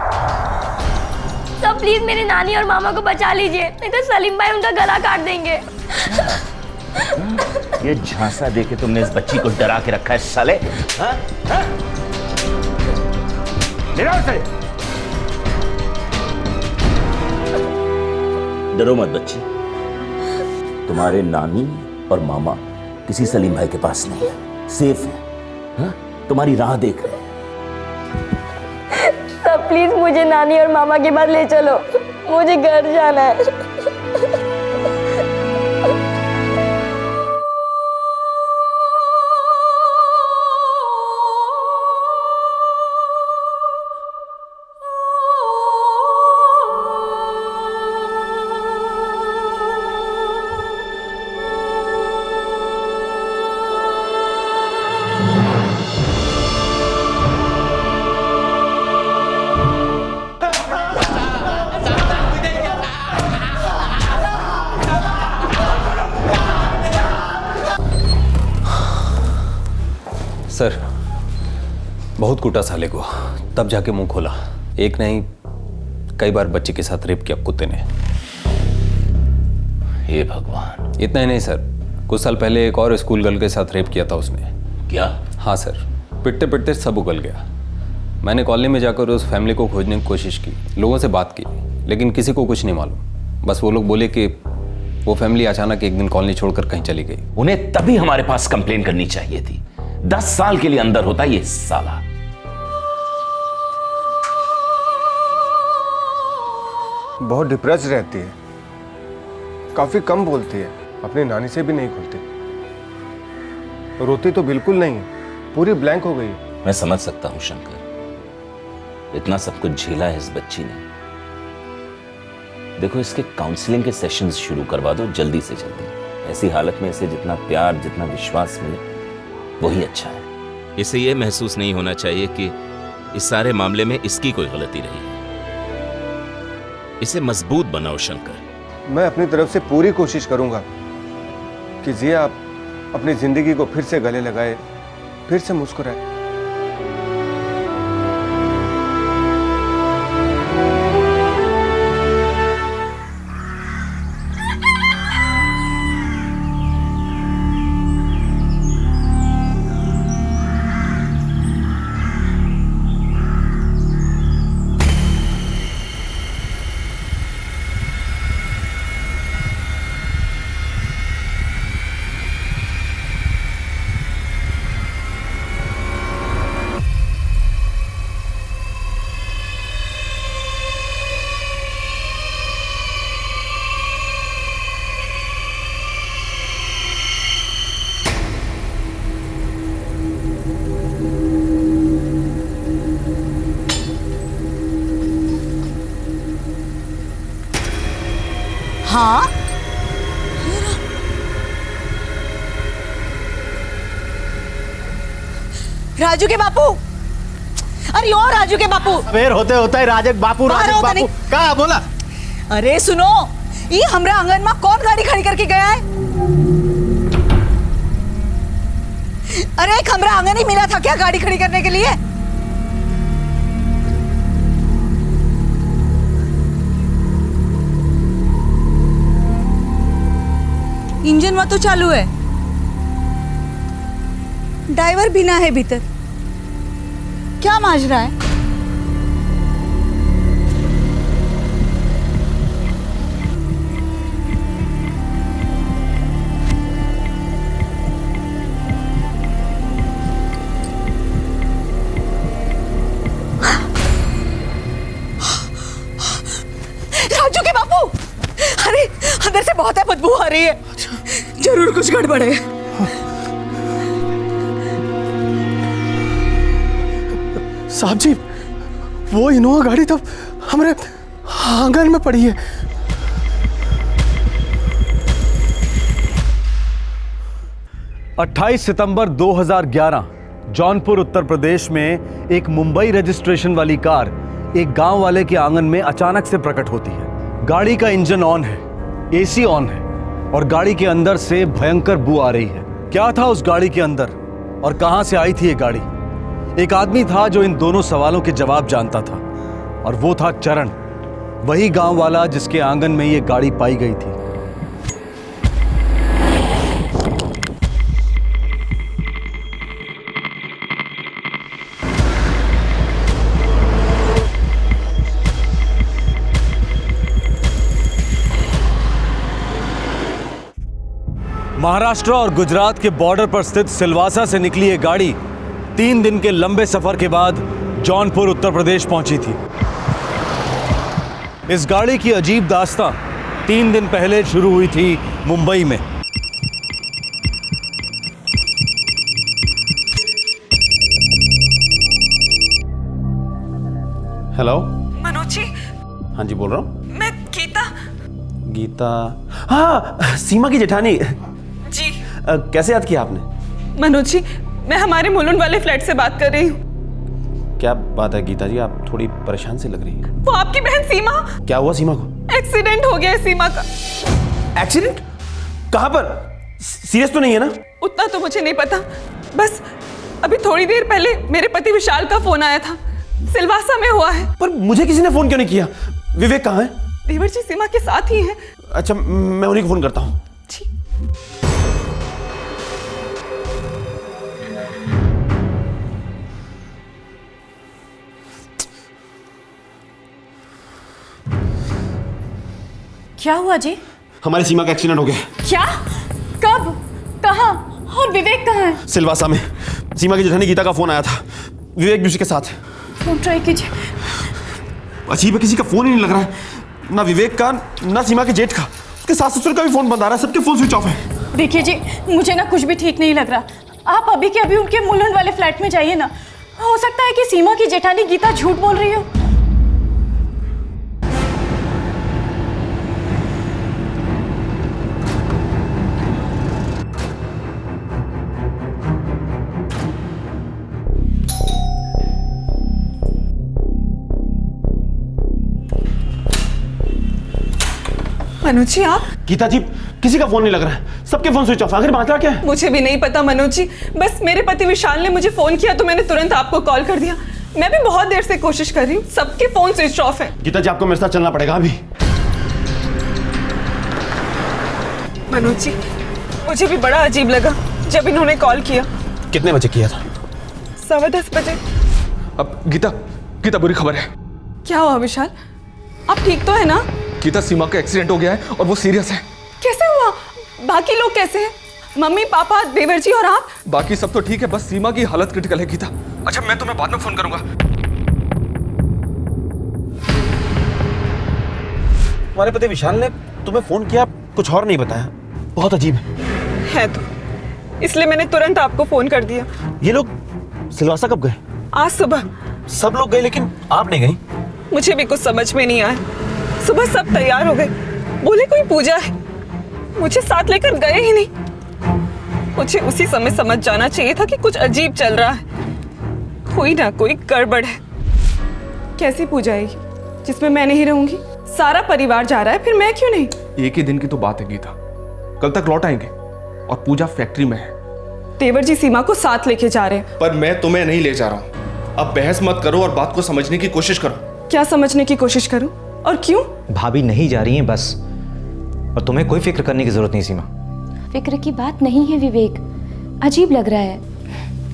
तो प्लीज मेरे नानी और मामा को बचा लीजिए, नहीं तो सलीम भाई उनका गला काट देंगे। ये झांसा देके तुमने इस बच्ची को डरा के रखा है साले। हाँ? हाँ? से डरो मत बच्ची, तुम्हारे नानी और मामा किसी सलीम भाई के पास नहीं है, सेफ है। हाँ? तुम्हारी राह देख रहे हैं। सब प्लीज मुझे नानी और मामा के पास ले चलो, मुझे घर जाना है। सर बहुत कूटा साले को, तब जाके मुंह खोला। एक नहीं कई बार बच्चे के साथ रेप किया कुत्ते ने। हे भगवान। इतना ही नहीं सर, कुछ साल पहले एक और स्कूल गर्ल के साथ रेप किया था उसने। क्या? हाँ सर, पिटते पिटते सब उगल गया। मैंने कॉलोनी में जाकर उस फैमिली को खोजने की कोशिश की, लोगों से बात की, लेकिन किसी को कुछ नहीं मालूम। बस वो लोग बोले कि वो फैमिली अचानक एक दिन कॉलोनी छोड़कर कहीं चली गई। उन्हें तभी हमारे पास कंप्लेन करनी चाहिए थी। 10 साल के लिए अंदर होता ये साला। बहुत डिप्रेस रहती है, काफी कम बोलती है, अपनी नानी से भी नहीं खुलती, रोती तो बिल्कुल नहीं, पूरी ब्लैंक हो गई। मैं समझ सकता हूं शंकर, इतना सब कुछ झेला है इस बच्ची ने। देखो, इसके काउंसलिंग के सेशंस शुरू करवा दो जल्दी से जल्दी। ऐसी हालत में इसे जितना प्यार, जितना विश्वास मिले वही अच्छा है। इसे यह महसूस नहीं होना चाहिए कि इस सारे मामले में इसकी कोई गलती रही है। इसे मजबूत बनाओ शंकर। मैं अपनी तरफ से पूरी कोशिश करूंगा कि जिया अपनी जिंदगी को फिर से गले लगाए, फिर से मुस्कुराए। हाँ, राजू के बापू। अरे ओ राजू के बापू। फिर होते होता है राजक बापू, राजक बापू कहा बोला? अरे सुनो, ये हमरा आंगन में कौन गाड़ी खड़ी करके गया है? अरे एक हमरा आंगन ही मिला था क्या गाड़ी खड़ी करने के लिए? इंजन में तो चालू है, ड्राइवर बिना है भीतर। क्या माजरा है? राजू के बापू, अरे अंदर से बहुत है बदबू आ रही है। जरूर कुछ गड़बड़ है। साहब जी, वो इनोवा गाड़ी तो हमारे आंगन में पड़ी है। अट्ठाईस सितंबर 2011 जौनपुर उत्तर प्रदेश में एक मुंबई रजिस्ट्रेशन वाली कार एक गांव वाले के आंगन में अचानक से प्रकट होती है। गाड़ी का इंजन ऑन है, एसी ऑन है और गाड़ी के अंदर से भयंकर बू आ रही है। क्या था उस गाड़ी के अंदर और कहां से आई थी ये गाड़ी? एक आदमी था जो इन दोनों सवालों के जवाब जानता था और वो था चरण, वही गांव वाला जिसके आंगन में ये गाड़ी पाई गई थी। महाराष्ट्र और गुजरात के बॉर्डर पर स्थित सिलवासा से निकली ये गाड़ी 3 दिन के लंबे सफर के बाद जौनपुर उत्तर प्रदेश पहुंची थी। इस गाड़ी की अजीब दास्तां 3 दिन पहले शुरू हुई थी मुंबई में। हेलो मनोज जी, हाँ जी बोल रहा हूँ। मैं गीता। गीता? हाँ, सीमा की जेठानी जी। कैसे याद किया आपने? मनोज जी, मैं हमारे मुलुंड वाले फ्लैट से बात कर रही हूँ। क्या बात है गीता जी, आप थोड़ी परेशान से लग रही हैं। वो आपकी बहन सीमा। क्या हुआ सीमा को? एक्सीडेंट हो गया है सीमा का। एक्सीडेंट? कहाँ पर? सीरियस तो नहीं है ना? उतना तो मुझे नहीं पता, बस अभी थोड़ी देर पहले मेरे पति विशाल का फोन आया था, सिलवासा में हुआ है। पर मुझे किसी ने फोन क्यों नहीं किया? विवेक कहाँ है? देवर जी सीमा के साथ ही हैं। अच्छा, मैं उन्हीं को फोन करता हूँ। जी। क्या हुआ जी? हमारी सीमा का एक्सीडेंट हो गया। क्या? कब? कहाँ? और विवेक कहाँ है? सिलवासा में। सीमा की जेठानी गीता का फोन आया था, विवेक भी उसी के साथ है। फोन ट्राई कीजिए। अजीब है, किसी का फोन ही नहीं लग रहा है, ना विवेक का ना सीमा के जेठ का। उसके सास ससुर का भी फोन बंद आ रहा है, सबके फोन स्विच ऑफ है। देखिए जी, मुझे ना कुछ भी ठीक नहीं लग रहा। आप अभी के अभी उनके मुलुंड वाले फ्लैट में जाइए ना, हो सकता है कि सीमा की जेठानी गीता झूठ बोल रही हो। मनोज जी आप? गीता जी, किसी का फोन नहीं लग रहा है, सबके फोन स्विच ऑफ। आखिर मामला क्या है? मुझे भी नहीं पता मनोज जी, बस मेरे पति विशाल ने मुझे फोन किया तो मैंने तुरंत आपको कॉल कर दिया। मैं भी बहुत देर से कोशिश कर रही हूँ, सबके फोन स्विच ऑफ है। गीता जी, आपको मेरे साथ चलना पड़ेगा अभी। मनोज जी, मुझे भी बड़ा अजीब लगा जब इन्होंने कॉल किया। कितने बजे किया था? 10:15 बजे। अब गीता, गीता बुरी खबर है। क्या हुआ विशाल, आप ठीक तो है ना? गीता, सीमा का एक्सीडेंट हो गया है और वो सीरियस है। कैसे हुआ? बाकी लोग कैसे हैं? मम्मी, पापा, देवर जी और आप? बाकी सब तो ठीक है, बस सीमा की हालत क्रिटिकल है गीता। अच्छा, मैं तुम्हें बाद में फोन करूंगा। तुम्हारे पति विशाल ने तुम्हें फोन किया, कुछ और नहीं बताया। बहुत अजीब है तो इसलिए मैंने तुरंत आपको फोन कर दिया। ये लोग सिलवासा कब गए? आज सुबह। सब लोग गए लेकिन आप नहीं गई? मुझे भी कुछ समझ में नहीं आया। सुबह सब तैयार हो गए, बोले कोई पूजा है, मुझे साथ लेकर गए ही नहीं। मुझे उसी समय समझ जाना चाहिए था कि कुछ अजीब चल रहा है, कोई ना कोई गड़बड़ है। कैसी पूजा है जिसमें मैं नहीं रहूंगी? सारा परिवार जा रहा है, फिर मैं क्यों नहीं? एक ही दिन की तो बात है गीता, कल तक लौट आएंगे और पूजा फैक्ट्री में है। देवर जी सीमा को साथ लेके जा रहे हैं। पर मैं तुम्हें नहीं ले जा रहा हूँ। अब बहस मत करो और बात को समझने की कोशिश करो। क्या समझने की कोशिश करूं और क्यों? भाभी नहीं जा रही हैं बस, और तुम्हें कोई फिक्र करने की जरूरत नहीं सीमा। फिक्र की बात नहीं है विवेक, अजीब लग रहा है।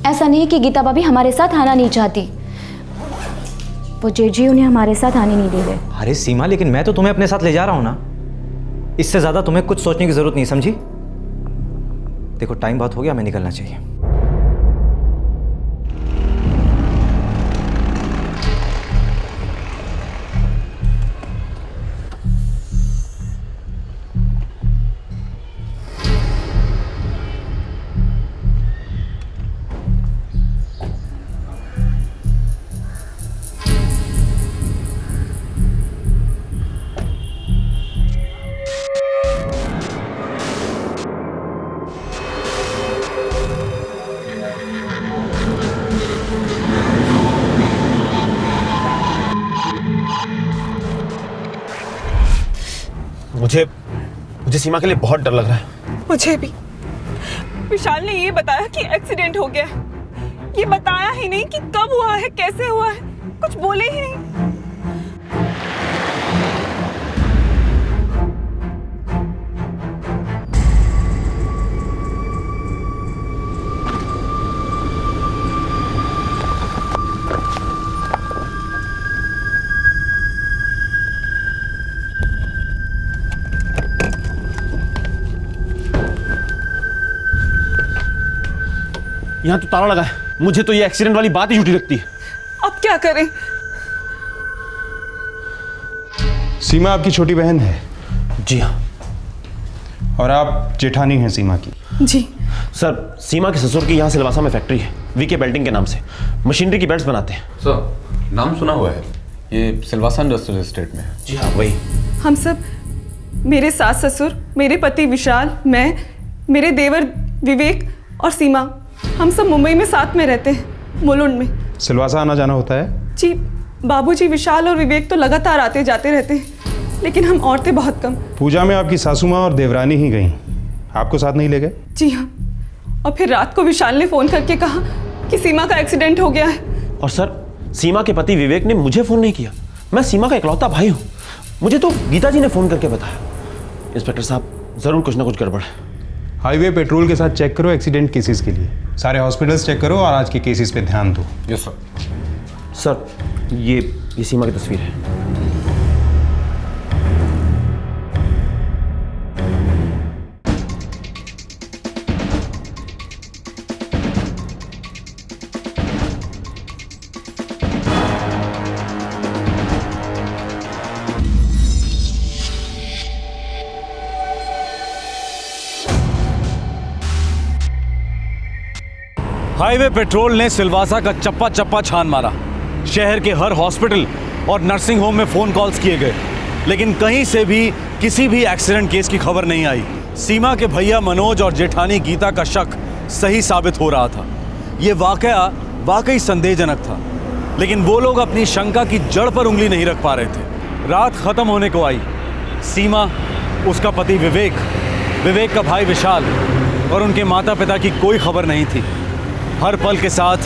ऐसा नहीं कि गीता भाभी हमारे साथ आना नहीं चाहती, वो जेजी उन्हें हमारे साथ आने नहीं दे रहे। अरे सीमा, लेकिन मैं तो तुम्हें अपने साथ ले जा रहा हूं ना, इससे ज्यादा तुम्हें कुछ सोचने की जरूरत नहीं, समझी? देखो टाइम बहुत हो गया, हमें निकलना चाहिए। मुझे सीमा के लिए बहुत डर लग रहा है। मुझे भी। विशाल ने ये बताया कि एक्सीडेंट हो गया है, ये बताया ही नहीं कि कब हुआ है, कैसे हुआ है, कुछ बोले ही नहीं। यहाँ तो ताला लगा है, मुझे तो ये एक्सीडेंट वाली बात ही झूठी लगती है। अब क्या करें? सीमा आपकी छोटी बहन है? जी हाँ। और आप जेठानी हैं सीमा की? जी सर, सीमा के ससुर की यहाँ सिलवासा में फैक्ट्री है, वीके बेल्टिंग के नाम से। मशीनरी की बेल्ट्स बनाते हैं। सर, नाम सुना हुआ है, ये सिलवासा इंडस्ट्रियल एस्टेट में है। जी हाँ, वही। हम सब, मेरे सास ससुर, मेरे पति विशाल, मैं, मेरे देवर विवेक और सीमा, हम सब मुंबई में साथ में रहते हैं, मुलुंड में। सिलवासा आना जाना होता है? जी, बाबूजी, विशाल और विवेक तो लगातार आते जाते रहते हैं, लेकिन हम औरतें बहुत कम। पूजा में आपकी सासू माँ और देवरानी ही गई, आपको साथ नहीं ले गए? जी हाँ, और फिर रात को विशाल ने फोन करके कहा कि सीमा का एक्सीडेंट हो गया है। और सर, सीमा के पति विवेक ने मुझे फोन नहीं किया। मैं सीमा का इकलौता भाई हूँ, मुझे तो गीता जी ने फोन करके बताया। इंस्पेक्टर साहब, जरूर कुछ ना कुछ गड़बड़ है। हाईवे पेट्रोल के साथ चेक करो एक्सीडेंट केसेस के लिए, सारे हॉस्पिटल्स चेक करो और आज के केसेस पे ध्यान दो। Yes sir. सर, ये सीमा की तस्वीर है। हाईवे पेट्रोल ने सिलवासा का चप्पा चप्पा छान मारा। शहर के हर हॉस्पिटल और नर्सिंग होम में फोन कॉल्स किए गए, लेकिन कहीं से भी किसी भी एक्सीडेंट केस की खबर नहीं आई। सीमा के भैया मनोज और जेठानी गीता का शक सही साबित हो रहा था। ये वाकया वाकई संदेहजनक था, लेकिन वो लोग अपनी शंका की जड़ पर उंगली नहीं रख पा रहे थे। रात खत्म होने को आई। सीमा, उसका पति विवेक, विवेक का भाई विशाल और उनके माता पिता की कोई खबर नहीं थी। हर पल के साथ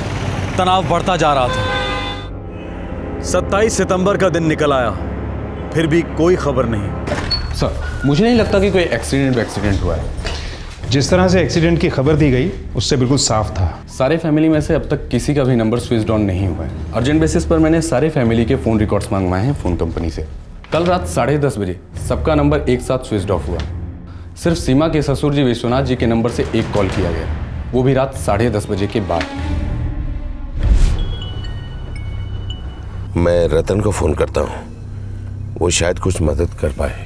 तनाव बढ़ता जा रहा था। 27 सितंबर का दिन निकल आया, फिर भी कोई खबर नहीं। सर, मुझे नहीं लगता कि कोई एक्सीडेंट हुआ है। जिस तरह से एक्सीडेंट की खबर दी गई उससे बिल्कुल साफ था। सारे फैमिली में से अब तक किसी का भी नंबर स्विच ऑन नहीं हुआ है। अर्जेंट बेसिस पर मैंने सारे फैमिली के फ़ोन रिकॉर्ड्स मंगवाए हैं फ़ोन कंपनी से। कल रात 10:30 बजे सबका नंबर एक साथ स्विच ऑफ हुआ। सिर्फ सीमा के ससुर जी विश्वनाथ जी के नंबर से एक कॉल किया गया, वो भी रात 10:30 बजे के बाद। मैं रतन को फ़ोन करता हूँ, वो शायद कुछ मदद कर पाए।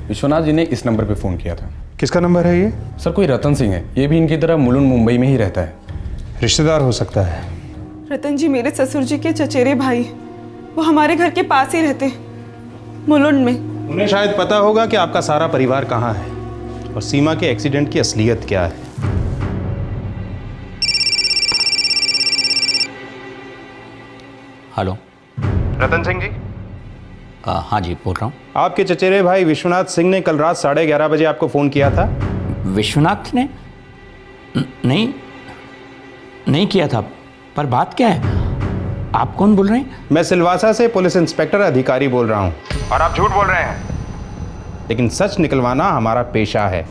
विश्वनाथ जी ने इस नंबर पे फ़ोन किया था। किसका नंबर है ये? सर, कोई रतन सिंह है, ये भी इनकी तरह मुलुंड मुंबई में ही रहता है। रिश्तेदार हो सकता है। रतन जी मेरे ससुर जी के चचेरे भाई, वो हमारे घर के पास ही रहते, मुलुंड में। उन्हें शायद पता होगा कि आपका सारा परिवार कहाँ है और सीमा के एक्सीडेंट की असलियत क्या है। हेलो, रतन सिंह जी? हाँ जी, बोल रहा हूँ। आपके चचेरे भाई विश्वनाथ सिंह ने कल रात 11:30 बजे आपको फ़ोन किया था। विश्वनाथ ने? नहीं किया था, पर बात क्या है? आप कौन बोल रहे हैं? मैं सिलवासा से पुलिस इंस्पेक्टर अधिकारी बोल रहा हूँ। और आप झूठ बोल रहे हैं, लेकिन सच निकलवाना हमारा पेशा है।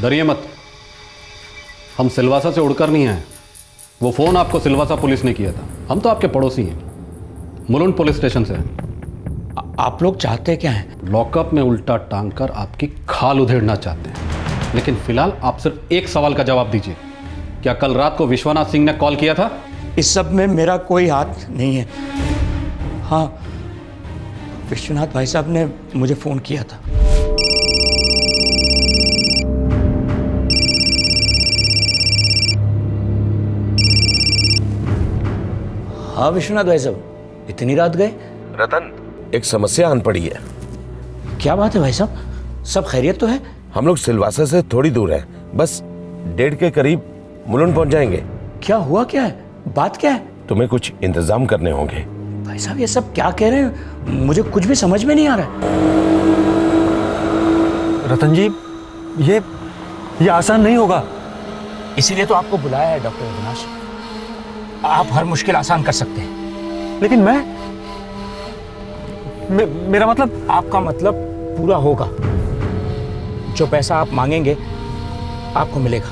डरिए मत, हम सिलवासा से उड़कर नहीं आए। वो फ़ोन आपको सिलवासा पुलिस ने किया था। हम तो आपके पड़ोसी हैं, मुलुंड पुलिस स्टेशन से। आप लोग चाहते क्या हैं? लॉकअप में उल्टा टांग कर आपकी खाल उधेड़ना चाहते हैं। लेकिन फिलहाल आप सिर्फ एक सवाल का जवाब दीजिए, क्या कल रात को विश्वनाथ सिंह ने कॉल किया था? इस सब में मेरा कोई हाथ नहीं है। हाँ, विश्वनाथ भाई साहब ने मुझे फ़ोन किया था। हाँ विश्वनाथ भाई साहब, इतनी रात गए? रतन, एक समस्या आन पड़ी है। क्या बात है भाई साहब, सब खैरियत तो है? हम लोग सिलवासा से थोड़ी दूर हैं, बस 1:30 के करीब मुलुंड पहुंच जाएंगे। क्या हुआ, क्या है, बात क्या है? तुम्हें कुछ इंतजाम करने होंगे। भाई साहब ये सब क्या कह रहे हैं, मुझे कुछ भी समझ में नहीं आ रहा है। रतन जी, ये आसान नहीं होगा। इसीलिए तो आपको बुलाया है डॉक्टर अविनाश। आप हर मुश्किल आसान कर सकते हैं। लेकिन मेरा मतलब? आपका मतलब पूरा होगा। जो पैसा आप मांगेंगे आपको मिलेगा।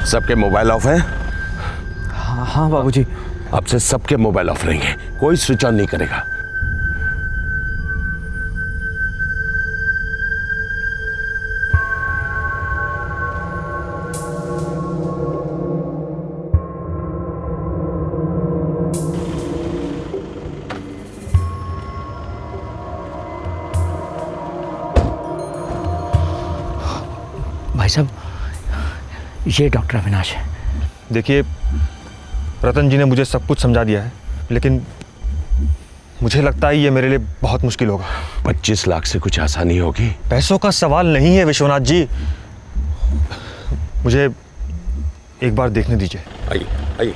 सबके मोबाइल ऑफ हैं? हाँ बाबूजी। अब से सबके मोबाइल ऑफ रहेंगे, कोई स्विच ऑन नहीं करेगा। भाई साहब, ये डॉक्टर अविनाश है। देखिए, रतन जी ने मुझे सब कुछ समझा दिया है, लेकिन मुझे लगता है ये मेरे लिए बहुत मुश्किल होगा। 25 लाख से कुछ आसानी होगी? पैसों का सवाल नहीं है विश्वनाथ जी, मुझे एक बार देखने दीजिए। आइए आइए।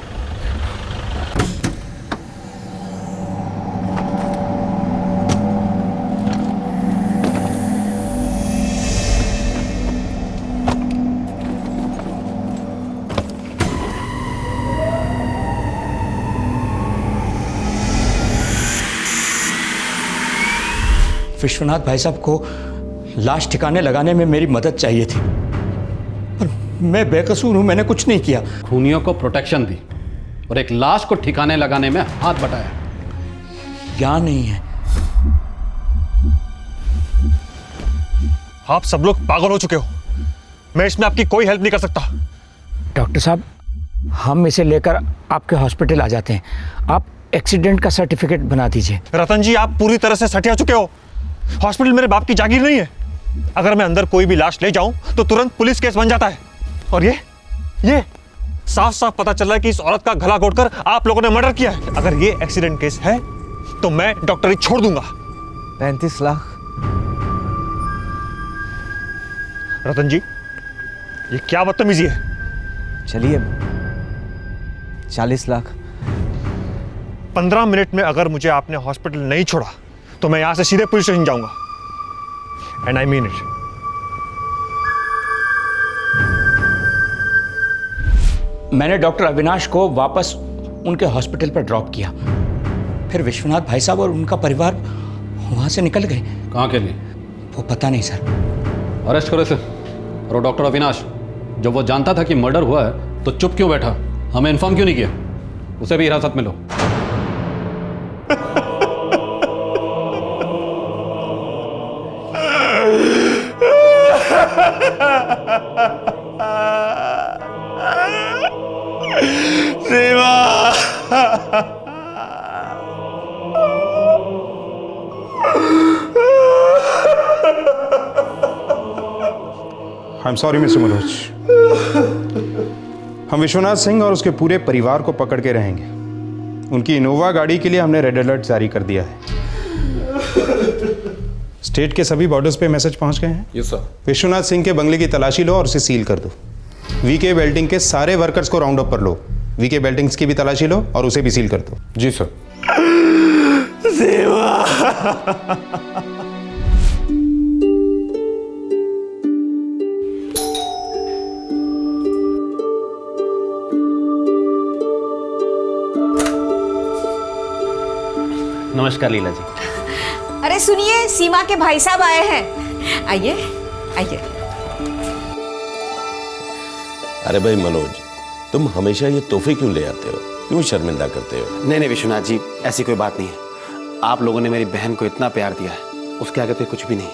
विश्वनाथ भाई साहब को लाश ठिकाने लगाने में मेरी मदद चाहिए थी, पर मैं बेकसूर हूं, मैंने कुछ नहीं किया। खूनियों को प्रोटेक्शन दी और एक लाश को ठिकाने लगाने में हाथ बटाया। यहाँ नहीं है, आप सब लोग पागल हो चुके हो। मैं इसमें आपकी कोई हेल्प नहीं कर सकता। डॉक्टर साहब, हम इसे लेकर आपके हॉस्पिटल आ जाते हैं। आप एक्सीडेंट का सर्टिफिकेट बना दीजिए। रतन जी, आप पूरी तरह से सटिया चुके हो। हॉस्पिटल मेरे बाप की जागीर नहीं है। अगर मैं अंदर कोई भी लाश ले जाऊं तो तुरंत पुलिस केस बन जाता है। और ये साफ साफ पता चल रहा है कि इस औरत का गला घोटकर आप लोगों ने मर्डर किया है। अगर ये एक्सीडेंट केस है तो मैं डॉक्टरी छोड़ दूंगा। 35 लाख? रतन जी, ये क्या बदतमीजी है? चलिए 40 लाख। 15 मिनट में अगर मुझे आपने हॉस्पिटल नहीं छोड़ा तो मैं यहां से सीधे पुलिस स्टेशन जाऊंगा। And I mean it. मैंने डॉक्टर अविनाश को वापस उनके हॉस्पिटल पर ड्रॉप किया। फिर विश्वनाथ भाई साहब और उनका परिवार वहां से निकल गए। कहाँ के लिए? वो पता नहीं सर। अरेस्ट करो इसे। और डॉक्टर अविनाश, जब वो जानता था कि मर्डर हुआ है तो चुप क्यों बैठा? हमें इन्फॉर्म क्यों नहीं किया? उसे भी हिरासत में लो। I am sorry mister Manoj. हम विश्वनाथ सिंह और उसके पूरे परिवार को पकड़ के रहेंगे। उनकी इनोवा गाड़ी के लिए हमने रेड अलर्ट जारी कर दिया है। स्टेट के सभी बॉर्डर्स पे मैसेज पहुंच गए हैं। Yes sir. विश्वनाथ सिंह के बंगले की तलाशी लो और उसे सील कर दो। वीके बेल्टिंग के सारे वर्कर्स को राउंड अप कर लो। वीके बेल्टिंग्स की भी तलाशी लो और उसे भी सील कर दो। जी सर। नमस्कार लीला जी। अरे सुनिए, सीमा के भाई साहब आए हैं। आइए आइए। अरे भाई मनोज, तुम हमेशा ये तोहफे क्यों ले आते हो? क्यों शर्मिंदा करते हो? नहीं विश्वनाथ जी, ऐसी कोई बात नहीं है। आप लोगों ने मेरी बहन को इतना प्यार दिया है, उसके आगे तो कुछ भी नहीं है।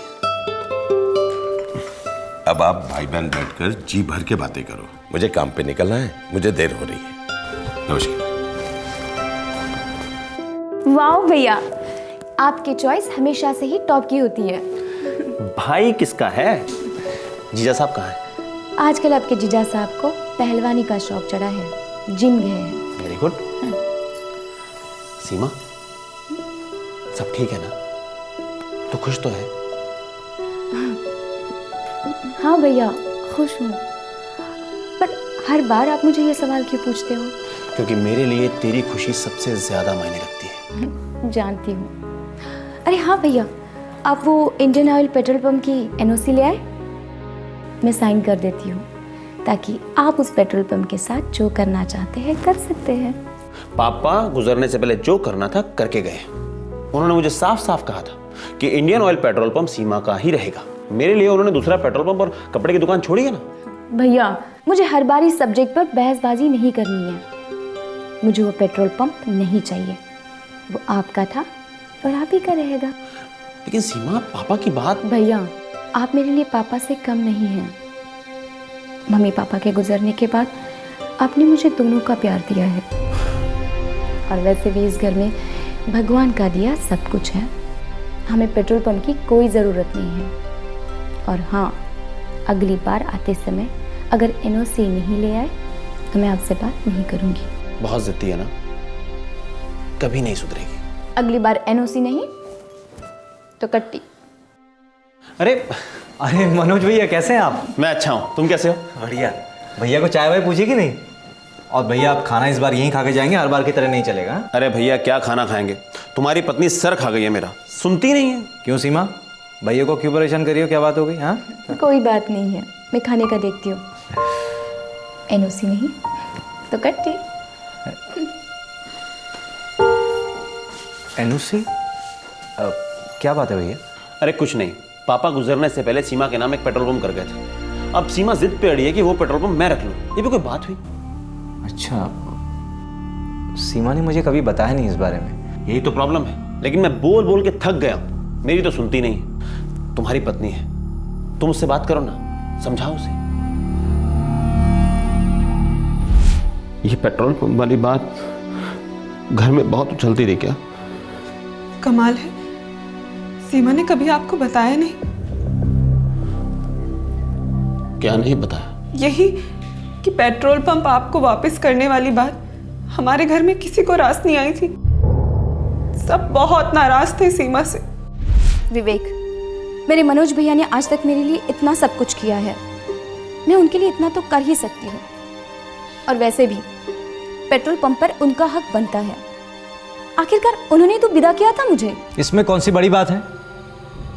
अब आप भाई बहन बैठकर जी भर के बातें करो। मुझे काम पे निकलना है, मुझे देर हो रही है। नमस्कार। वाह भैया, आपकी चॉइस हमेशा से ही टॉप की होती है। भाई किसका है? जीजा साहब कहाँ है? आजकल आपके जीजा साहब को पहलवानी का शौक चढ़ा है, जिम गए हैं। Very good. सीमा, सब ठीक है ना? तो खुश तो है? हाँ भैया, खुश हूँ। पर हर बार आप मुझे ये सवाल क्यों पूछते हो? क्योंकि मेरे लिए तेरी खुशी सबसे ज्यादा मायने रखती है। जानती हूँ। अरे हाँ भैया, आप वो इंडियन ऑयल पेट्रोल पंप की एनओसी ले आए? मैं साइन कर देती हूँ, ताकि आप उस पेट्रोल पंप के साथ जो करना चाहते हैं कर सकते हैं। पापा गुजरने से पहले जो करना था करके गए। उन्होंने मुझे साफ साफ कहा था कि इंडियन ऑयल पेट्रोल पंप सीमा का ही रहेगा। मेरे लिए उन्होंने दूसरा पेट्रोल पंप और कपड़े की दुकान छोड़ी है ना। भैया, मुझे हर बार इस सब्जेक्ट पर बहसबाजी नहीं करनी है। मुझे वो पेट्रोल पंप नहीं चाहिए। वो आपका था और आप ही का रहेगा। लेकिन सीमा, पापा की बात। भैया, आप मेरे लिए पापा से कम नहीं हैं। मम्मी पापा के गुजरने के बाद आपने मुझे दोनों का प्यार दिया है। और वैसे भी इस घर में भगवान का दिया सब कुछ है। हमें पेट्रोल पंप की कोई ज़रूरत नहीं है। और हाँ, अगली बार आते समय अगर एनओसी नहीं ले आए तो मैं आपसे बात नहीं करूँगी। बहुत जिद्दी है ना, कभी नहीं सुधरेगी। अगली बार एनओसी नहीं तो कट्टी। अरे अरे मनोज भैया, कैसे हैं आप? मैं अच्छा हूँ, तुम कैसे हो? बढ़िया। भैया को चाय वाय पूछी कि नहीं? और भैया, आप खाना इस बार यहीं खा के जाएंगे, हर बार की तरह नहीं चलेगा। अरे भैया, क्या खाना खाएंगे? तुम्हारी पत्नी सर खा गई है मेरा, सुनती नहीं है। क्यों सीमा, भैया को क्यों परेशान करियो? क्या बात हो गई? हाँ, कोई बात नहीं है, मैं खाने का देखती हूँ। एनओसी नहीं तो कट्टी। एनओसी? क्या बात है भैया? अरे कुछ नहीं, पापा गुजरने से पहले सीमा के नाम एक पेट्रोल पंप कर गए थे। अब सीमा जिद पे अड़ी है कि वो पेट्रोल पंप मैं रख लूं। ये भी कोई बात हुई? अच्छा, सीमा ने मुझे कभी बताया नहीं इस बारे में। यही तो प्रॉब्लम है। लेकिन मैं बोल बोल के थक गया हूं, मेरी तो सुनती नहीं। तुम्हारी पत्नी है, तुम उससे बात करो ना, समझाओ उसे। ये पेट्रोल पंप वाली बात घर में बहुत उछलती रही क्या? कमाल है, सीमा ने कभी आपको बताया नहीं? क्या नहीं बताया? यही कि पेट्रोल पंप आपको वापस करने वाली बात हमारे घर में किसी को रास नहीं आई थी। सब बहुत नाराज थे सीमा से। विवेक, मेरे मनोज भैया ने आज तक मेरे लिए इतना सब कुछ किया है, मैं उनके लिए इतना तो कर ही सकती हूँ। और वैसे भी पेट्रोल पंप पर उनका हक बनता है, आखिरकार उन्होंने तो विदा किया था मुझे। इसमें कौन सी बड़ी बात है?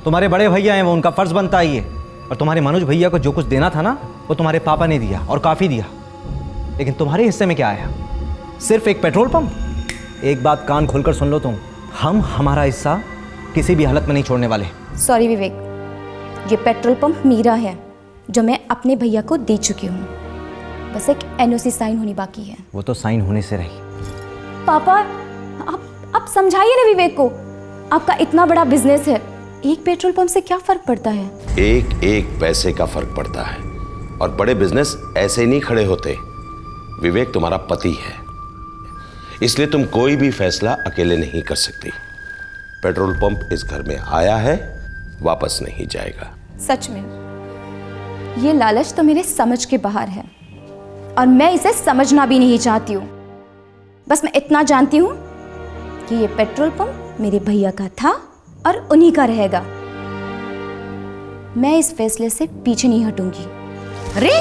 तुम्हारे बड़े भैया हैं, वो उनका फर्ज बनता ही है। और तुम्हारे मनोज भैया को जो कुछ देना था ना, वो तुम्हारे पापा ने दिया और काफी दिया। लेकिन तुम्हारे हिस्से में क्या आया? सिर्फ एक पेट्रोल पंप। एक बात कान खोलकर सुन लो तुम, हम हमारा हिस्सा किसी भी हालत में नहीं छोड़ने वाले। सॉरी विवेक, ये पेट्रोल पंप मेरा है जो मैं अपने भैया को दे चुकी हूँ। बस एक एनओसी साइन होनी बाकी है। वो तो साइन होने से रही। पापा, आप समझाइए ना विवेक को। आपका इतना बड़ा बिजनेस है, एक पेट्रोल पंप से क्या फर्क पड़ता है? एक एक पैसे का फर्क पड़ता है, और बड़े बिजनेस ऐसे नहीं खड़े होते। विवेक तुम्हारा पति है, इसलिए तुम कोई भी फैसला अकेले नहीं कर सकती। पेट्रोल पंप इस घर में आया है, वापस नहीं जाएगा। सच में ये लालच तो मेरे समझ के बाहर है, और मैं इसे समझना भी नहीं चाहती हूँ। बस मैं इतना जानती हूँ कि ये पेट्रोल पंप मेरे भैया का था और उन्हीं का रहेगा। मैं इस फैसले से पीछे नहीं हटूंगी। अरे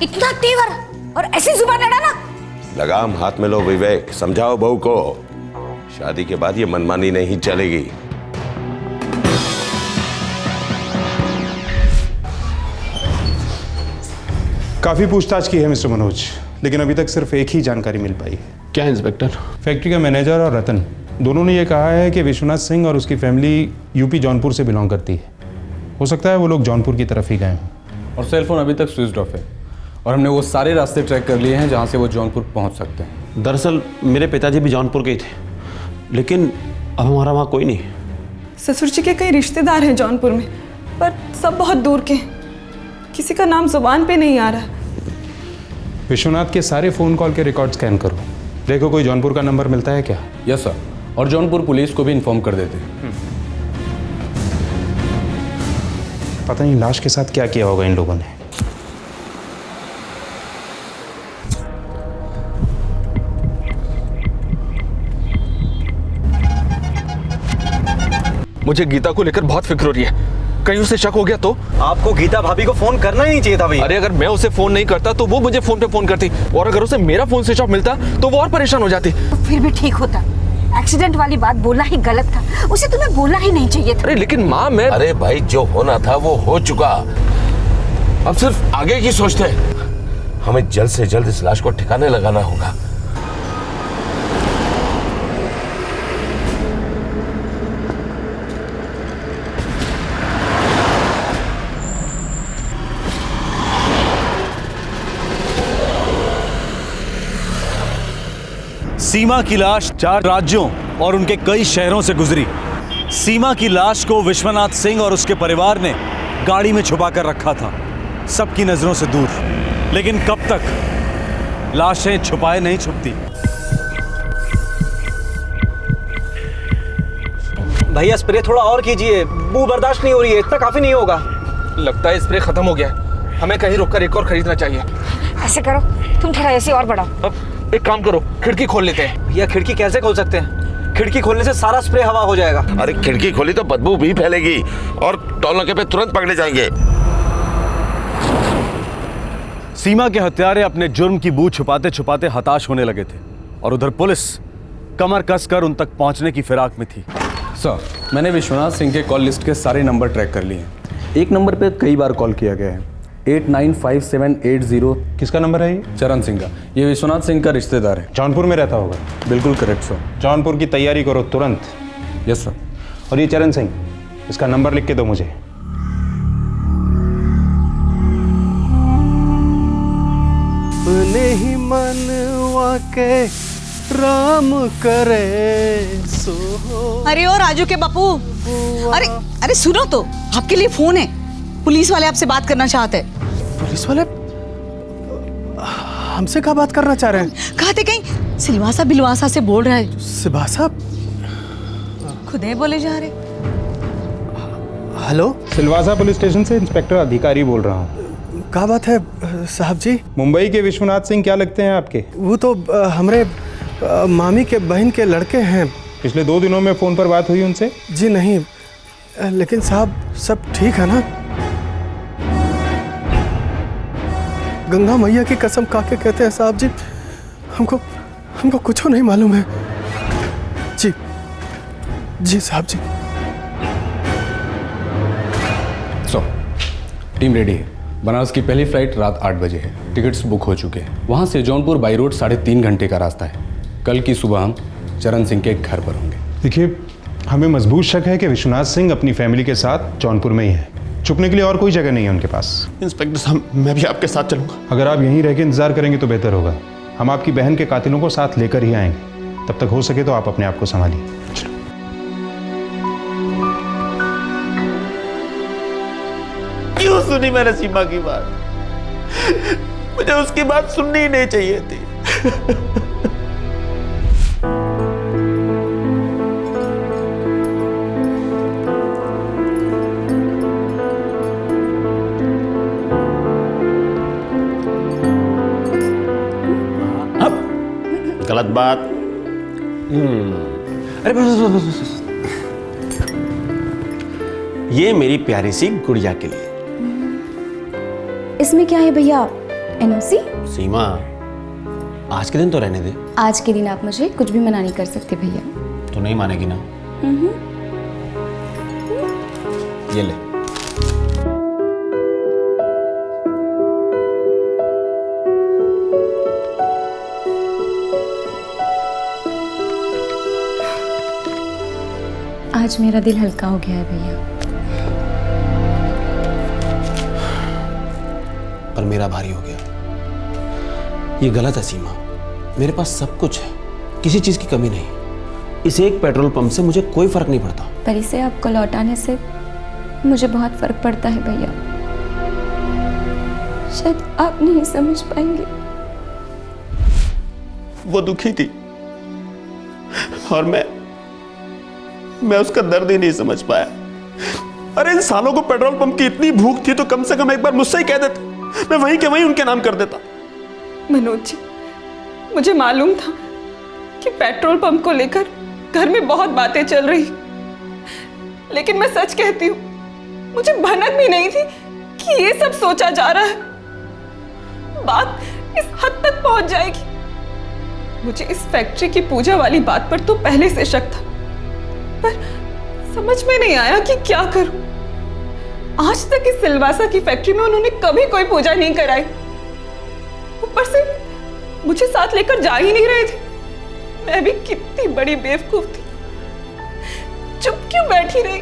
इतना तेवर और ऐसी जुबान लड़ाना! लगाम हाथ में लो विवेक, समझाओ बहू को। शादी के बाद ये मनमानी नहीं चलेगी। काफ़ी पूछताछ की है मिस्टर मनोज, लेकिन अभी तक सिर्फ एक ही जानकारी मिल पाई है। क्या इंस्पेक्टर? फैक्ट्री का मैनेजर और रतन दोनों ने ये कहा है कि विश्वनाथ सिंह और उसकी फैमिली यूपी जौनपुर से बिलोंग करती है। हो सकता है वो लोग जौनपुर की तरफ ही गए हों। और सेल फोन अभी तक स्विच ऑफ है, और हमने वो सारे रास्ते ट्रैक कर लिए हैं जहाँ से वो जौनपुर पहुँच सकते हैं। दरअसल मेरे पिताजी भी जौनपुर के ही थे, लेकिन अब हमारा वहाँ कोई नहीं। ससुर जी के कई रिश्तेदार हैं जौनपुर में, पर सब बहुत दूर के। किसी का नाम जुबान पे नहीं आ रहा। विश्वनाथ के सारे फ़ोन कॉल के रिकॉर्ड स्कैन करो, देखो कोई जौनपुर का नंबर मिलता है क्या। यस सर, और जौनपुर पुलिस को भी इन्फॉर्म कर देते हैं। पता नहीं लाश के साथ क्या किया होगा इन लोगों ने। मुझे गीता को लेकर बहुत फिक्र हो रही है, कहीं उसे शक हो गया तो? आपको गीता भाभी को फोन करना ही नहीं चाहिए था भैया। अरे अगर मैं उसे फोन नहीं करता तो वो मुझे फोन पे फोन करती, और अगर उसे मेरा फोन स्विच ऑफ मिलता तो वो और परेशान हो जाती। तो फिर भी ठीक होता। एक्सीडेंट वाली बात बोलना ही गलत था, उसे तुम्हें बोलना ही नहीं चाहिए था। अरे लेकिन माँ मैं... अरे भाई, जो होना था वो हो चुका, अब सिर्फ आगे की सोचते हैं। हमें जल्द से जल्द इस लाश को ठिकाने लगाना होगा। सीमा की लाश 4 राज्यों और उनके कई शहरों से गुजरी। सीमा की लाश को विश्वनाथ सिंह और उसके परिवार ने गाड़ी में छुपा कर रखा था, सबकी नजरों से दूर। लेकिन कब तक लाशें छुपाए नहीं छुपती। भैया स्प्रे थोड़ा और कीजिए, बू बर्दाश्त नहीं हो रही है, इतना काफी नहीं होगा। लगता है स्प्रे खत्म हो गया है, हमें कहीं रुककर एक और खरीदना चाहिए। ऐसे करो, तुम थोड़ा ऐसे और बढ़ाओ। अब एक काम करो, खिड़की खोल लेते हैं। भैया खिड़की कैसे खोल सकते हैं? खिड़की खोलने से सारा स्प्रे हवा हो जाएगा। अरे खिड़की खोली तो बदबू भी फैलेगी और टोल नाके पे तुरंत पकड़े जाएंगे। सीमा के हत्यारे अपने जुर्म की बू छुपाते छुपाते हताश होने लगे थे, और उधर पुलिस कमर कसकर उन तक पहुंचने की फिराक में थी। सर, मैंने विश्वनाथ सिंह के कॉल लिस्ट के सारे नंबर ट्रैक कर लिए हैं। एक नंबर पे कई बार कॉल किया गया है, 895780। किसका नंबर है ये? चरण सिंह का। ये विश्वनाथ सिंह का रिश्तेदार है, जौनपुर में रहता होगा। बिल्कुल करेक्ट सर। जौनपुर की तैयारी करो तुरंत। Yes sir. और ये चरण सिंह, इसका नंबर लिख के दो मुझे। अपने ही मनवा के राम करे सो। अरे ओ राजू के बापू, अरे सुनो तो, आपके लिए फोन है। पुलिस वाले आपसे बात करना चाहते हैं। पुलिस वाले हमसे क्या बात करना चाह रहे हैं? कहते कहीं सिलवासा बिलवासा से बोल रहा है। सिलवासा? खुद ही बोले जा रहे। हेलो, सिलवासा पुलिस स्टेशन से इंस्पेक्टर अधिकारी बोल रहा हूँ। क्या बात है साहब जी? मुंबई के विश्वनाथ सिंह क्या लगते हैं आपके? वो तो हमारे मामी के बहन के लड़के हैं। पिछले 2 दिनों में फ़ोन पर बात हुई उनसे? जी नहीं, लेकिन साहब सब ठीक है ना? गंगा मैया की कसम खा के कहते हैं साहब जी, हमको कुछ नहीं मालूम है। जी जी साहब जी। टीम रेडी है। बनारस की पहली फ्लाइट रात 8 बजे है। टिकट्स बुक हो चुके हैं। वहाँ से जौनपुर बाई रोड 3.5 घंटे का रास्ता है। कल की सुबह हम चरण सिंह के घर पर होंगे। देखिए, हमें मजबूत शक है कि विश्वनाथ सिंह अपनी फैमिली के साथ जौनपुर में ही है। छुपने के लिए और कोई जगह नहीं है उनके पास। इंस्पेक्टर साहब, मैं भी आपके साथ चलूंगा। अगर आप यहीं रह के इंतजार करेंगे तो बेहतर होगा। हम आपकी बहन के कातिलों को साथ लेकर ही आएंगे। तब तक हो सके तो आप अपने आप को संभालिए। क्यों सुनी मैंने सीमा की बात? मुझे उसकी बात सुननी ही नहीं चाहिए थी। गलत बात। अरे बस। ये मेरी प्यारी सी गुड़िया के लिए। इसमें क्या है भैया? एनओसी? सीमा, आज के दिन तो रहने दे। आज के दिन आप मुझे कुछ भी मना नहीं कर सकते भैया। तो नहीं मानेगी ना? ये ले। आज मेरा दिल हल्का हो गया है भैया। पर मेरा भारी हो गया। ये गलत है सीमा। मेरे पास सब कुछ है, किसी चीज की कमी नहीं। इस एक पेट्रोल पंप से मुझे कोई फर्क नहीं पड़ता। पर इसे आपको लौटाने से मुझे बहुत फर्क पड़ता है भैया। शायद आप नहीं समझ पाएंगे। वो दुखी थी और मैं उसका दर्द ही नहीं समझ पाया। अरे इन सालों को पेट्रोल पंप की इतनी भूख थी तो कम से कम एक बार मुझसे ही कह देते, मैं वहीं के वहीं उनके नाम कर देता। मनोज जी, मुझे मालूम था कि पेट्रोल पंप को लेकर घर में बहुत बातें चल रही, लेकिन मैं सच कहती हूँ, मुझे भनक भी नहीं थी कि ये सब सोचा जा रहा है। बात इस हद तक पहुंच जाएगी। मुझे इस फैक्ट्री की पूजा वाली बात पर तो पहले से शक था, पर समझ में नहीं आया कि क्या करूं। आज तक इस सिलवासा की फैक्ट्री में उन्होंने कभी कोई पूजा नहीं कराई। ऊपर से मुझे साथ लेकर जा ही नहीं रहे थे। मैं भी कितनी बड़ी बेवकूफ थी, चुप क्यों बैठी रही?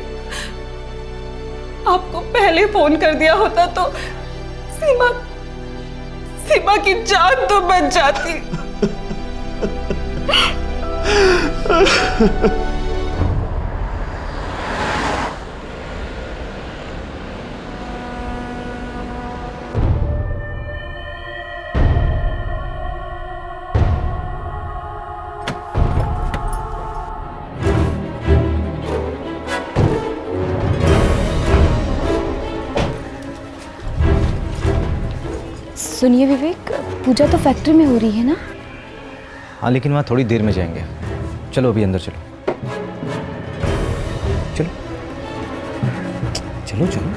आपको पहले फोन कर दिया होता तो सीमा की जान तो बच जाती। सुनिए विवेक, पूजा तो फैक्ट्री में हो रही है ना? हाँ, लेकिन वहाँ थोड़ी देर में जाएंगे। चलो अभी अंदर चलो। चलो चलो चलो।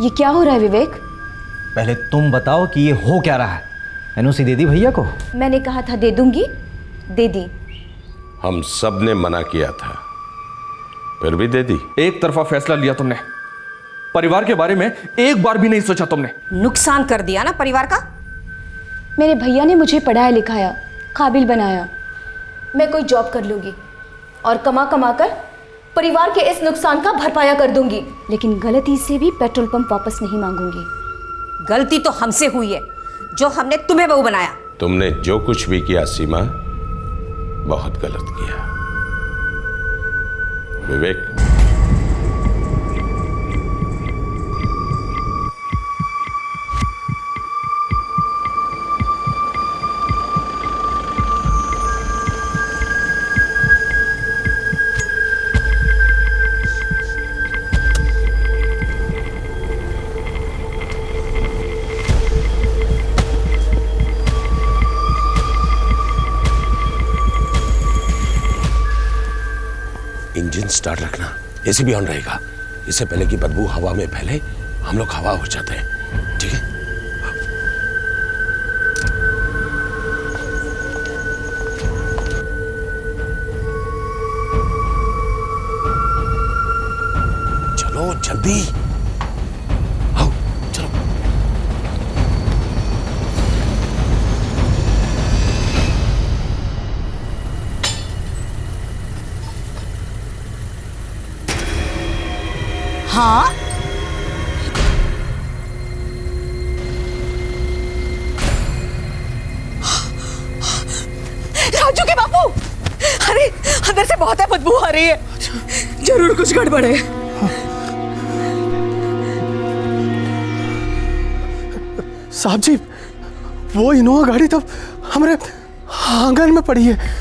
ये क्या हो रहा है विवेक? पहले तुम बताओ कि ये हो क्या रहा है। एनओसी दे दी भैया को? मैंने कहा था दे दूंगी, दे दी। हम सब ने मना किया था, फिर भी दे दी। एक तरफा फैसला लिया तुमने। परिवार के बारे में एक बार भी नहीं सोचा तुमने। नुकसान कर दिया ना परिवार का। मेरे भैया ने मुझे पढ़ाया लिखाया, काबिल बनाया। मैं कोई जॉब कर लूंगी और कमा कमा कर परिवार के इस नुकसान का भरपाया कर दूंगी, लेकिन गलती से भी पेट्रोल पंप वापस नहीं मांगूंगी। गलती तो हमसे हुई है, जो हमने तुम्हें बहू बनाया। तुमने जो कुछ भी किया सीमा, बहुत गलत किया। विवेक, इंजन स्टार्ट रखना, एसी भी ऑन रहेगा। इससे पहले कि बदबू हवा में फैले, हम लोग हवा हो जाते हैं, ठीक है? चलो जल्दी आओ, चलो। हाँ, राजू के बापू, अरे अंदर से बहुत है बदबू आ रही है, जरूर कुछ गड़बड़ है। साहब जी, वो इनोवा गाड़ी तो हमारे आंगन में पड़ी है।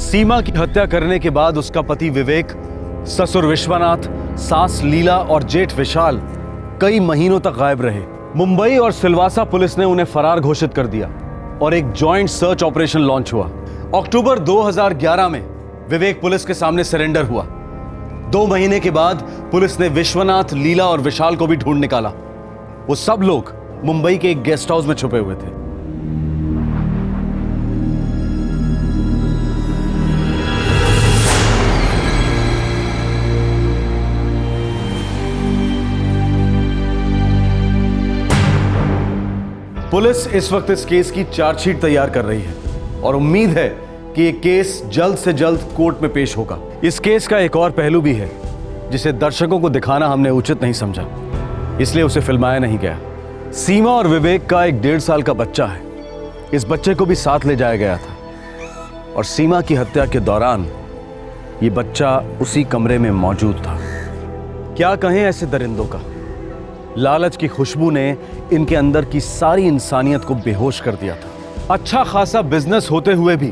सीमा की हत्या करने के बाद उसका पति विवेक, ससुर विश्वनाथ, सास लीला और जेठ विशाल कई महीनों तक गायब रहे। मुंबई और सिलवासा पुलिस ने उन्हें फरार घोषित कर दिया और एक जॉइंट सर्च ऑपरेशन लॉन्च हुआ। अक्टूबर 2011 में विवेक पुलिस के सामने सरेंडर हुआ। 2 महीने के बाद पुलिस ने विश्वनाथ, लीला और विशाल को भी ढूंढ निकाला। वो सब लोग मुंबई के एक गेस्ट हाउस में छुपे हुए थे। पुलिस इस वक्त इस केस की चार्जशीट तैयार कर रही है और उम्मीद है कि ये केस जल्द से जल्द कोर्ट में पेश होगा। इस केस का एक और पहलू भी है जिसे दर्शकों को दिखाना हमने उचित नहीं समझा, इसलिए उसे फिल्माया नहीं गया। सीमा और विवेक का एक 1.5 साल का बच्चा है। इस बच्चे को भी साथ ले जाया गया था और सीमा की हत्या के दौरान ये बच्चा उसी कमरे में मौजूद था। क्या कहें ऐसे दरिंदों का, लालच की खुशबू ने इनके अंदर की सारी इंसानियत को बेहोश कर दिया था। अच्छा खासा बिजनेस होते हुए भी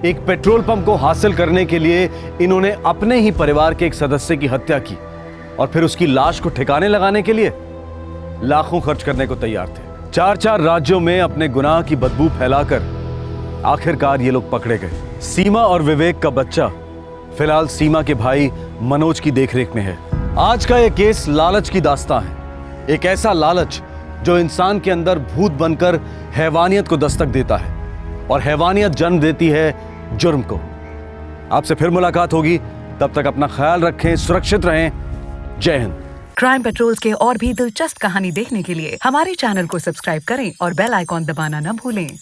एक पेट्रोल पंप को हासिल करने के लिए इन्होंने अपने ही परिवार के एक सदस्य की हत्या की और फिर उसकी लाश को ठिकाने लगाने के लिए लाखों खर्च करने को तैयार थे। 4 राज्यों में अपने गुनाह की बदबू फैलाकर आखिरकार ये लोग पकड़े गए। सीमा और विवेक का बच्चा फिलहाल सीमा के भाई मनोज की देखरेख में है। आज का यह केस लालच की दास्तां है। एक ऐसा लालच जो इंसान के अंदर भूत बनकर हैवानियत को दस्तक देता है और हैवानियत जन्म देती है जुर्म को। आपसे फिर मुलाकात होगी, तब तक अपना ख्याल रखें, सुरक्षित रहें। जय हिंद। क्राइम पेट्रोल्स के और भी दिलचस्प कहानी देखने के लिए हमारे चैनल को सब्सक्राइब करें और बेल आइकॉन दबाना न भूलें।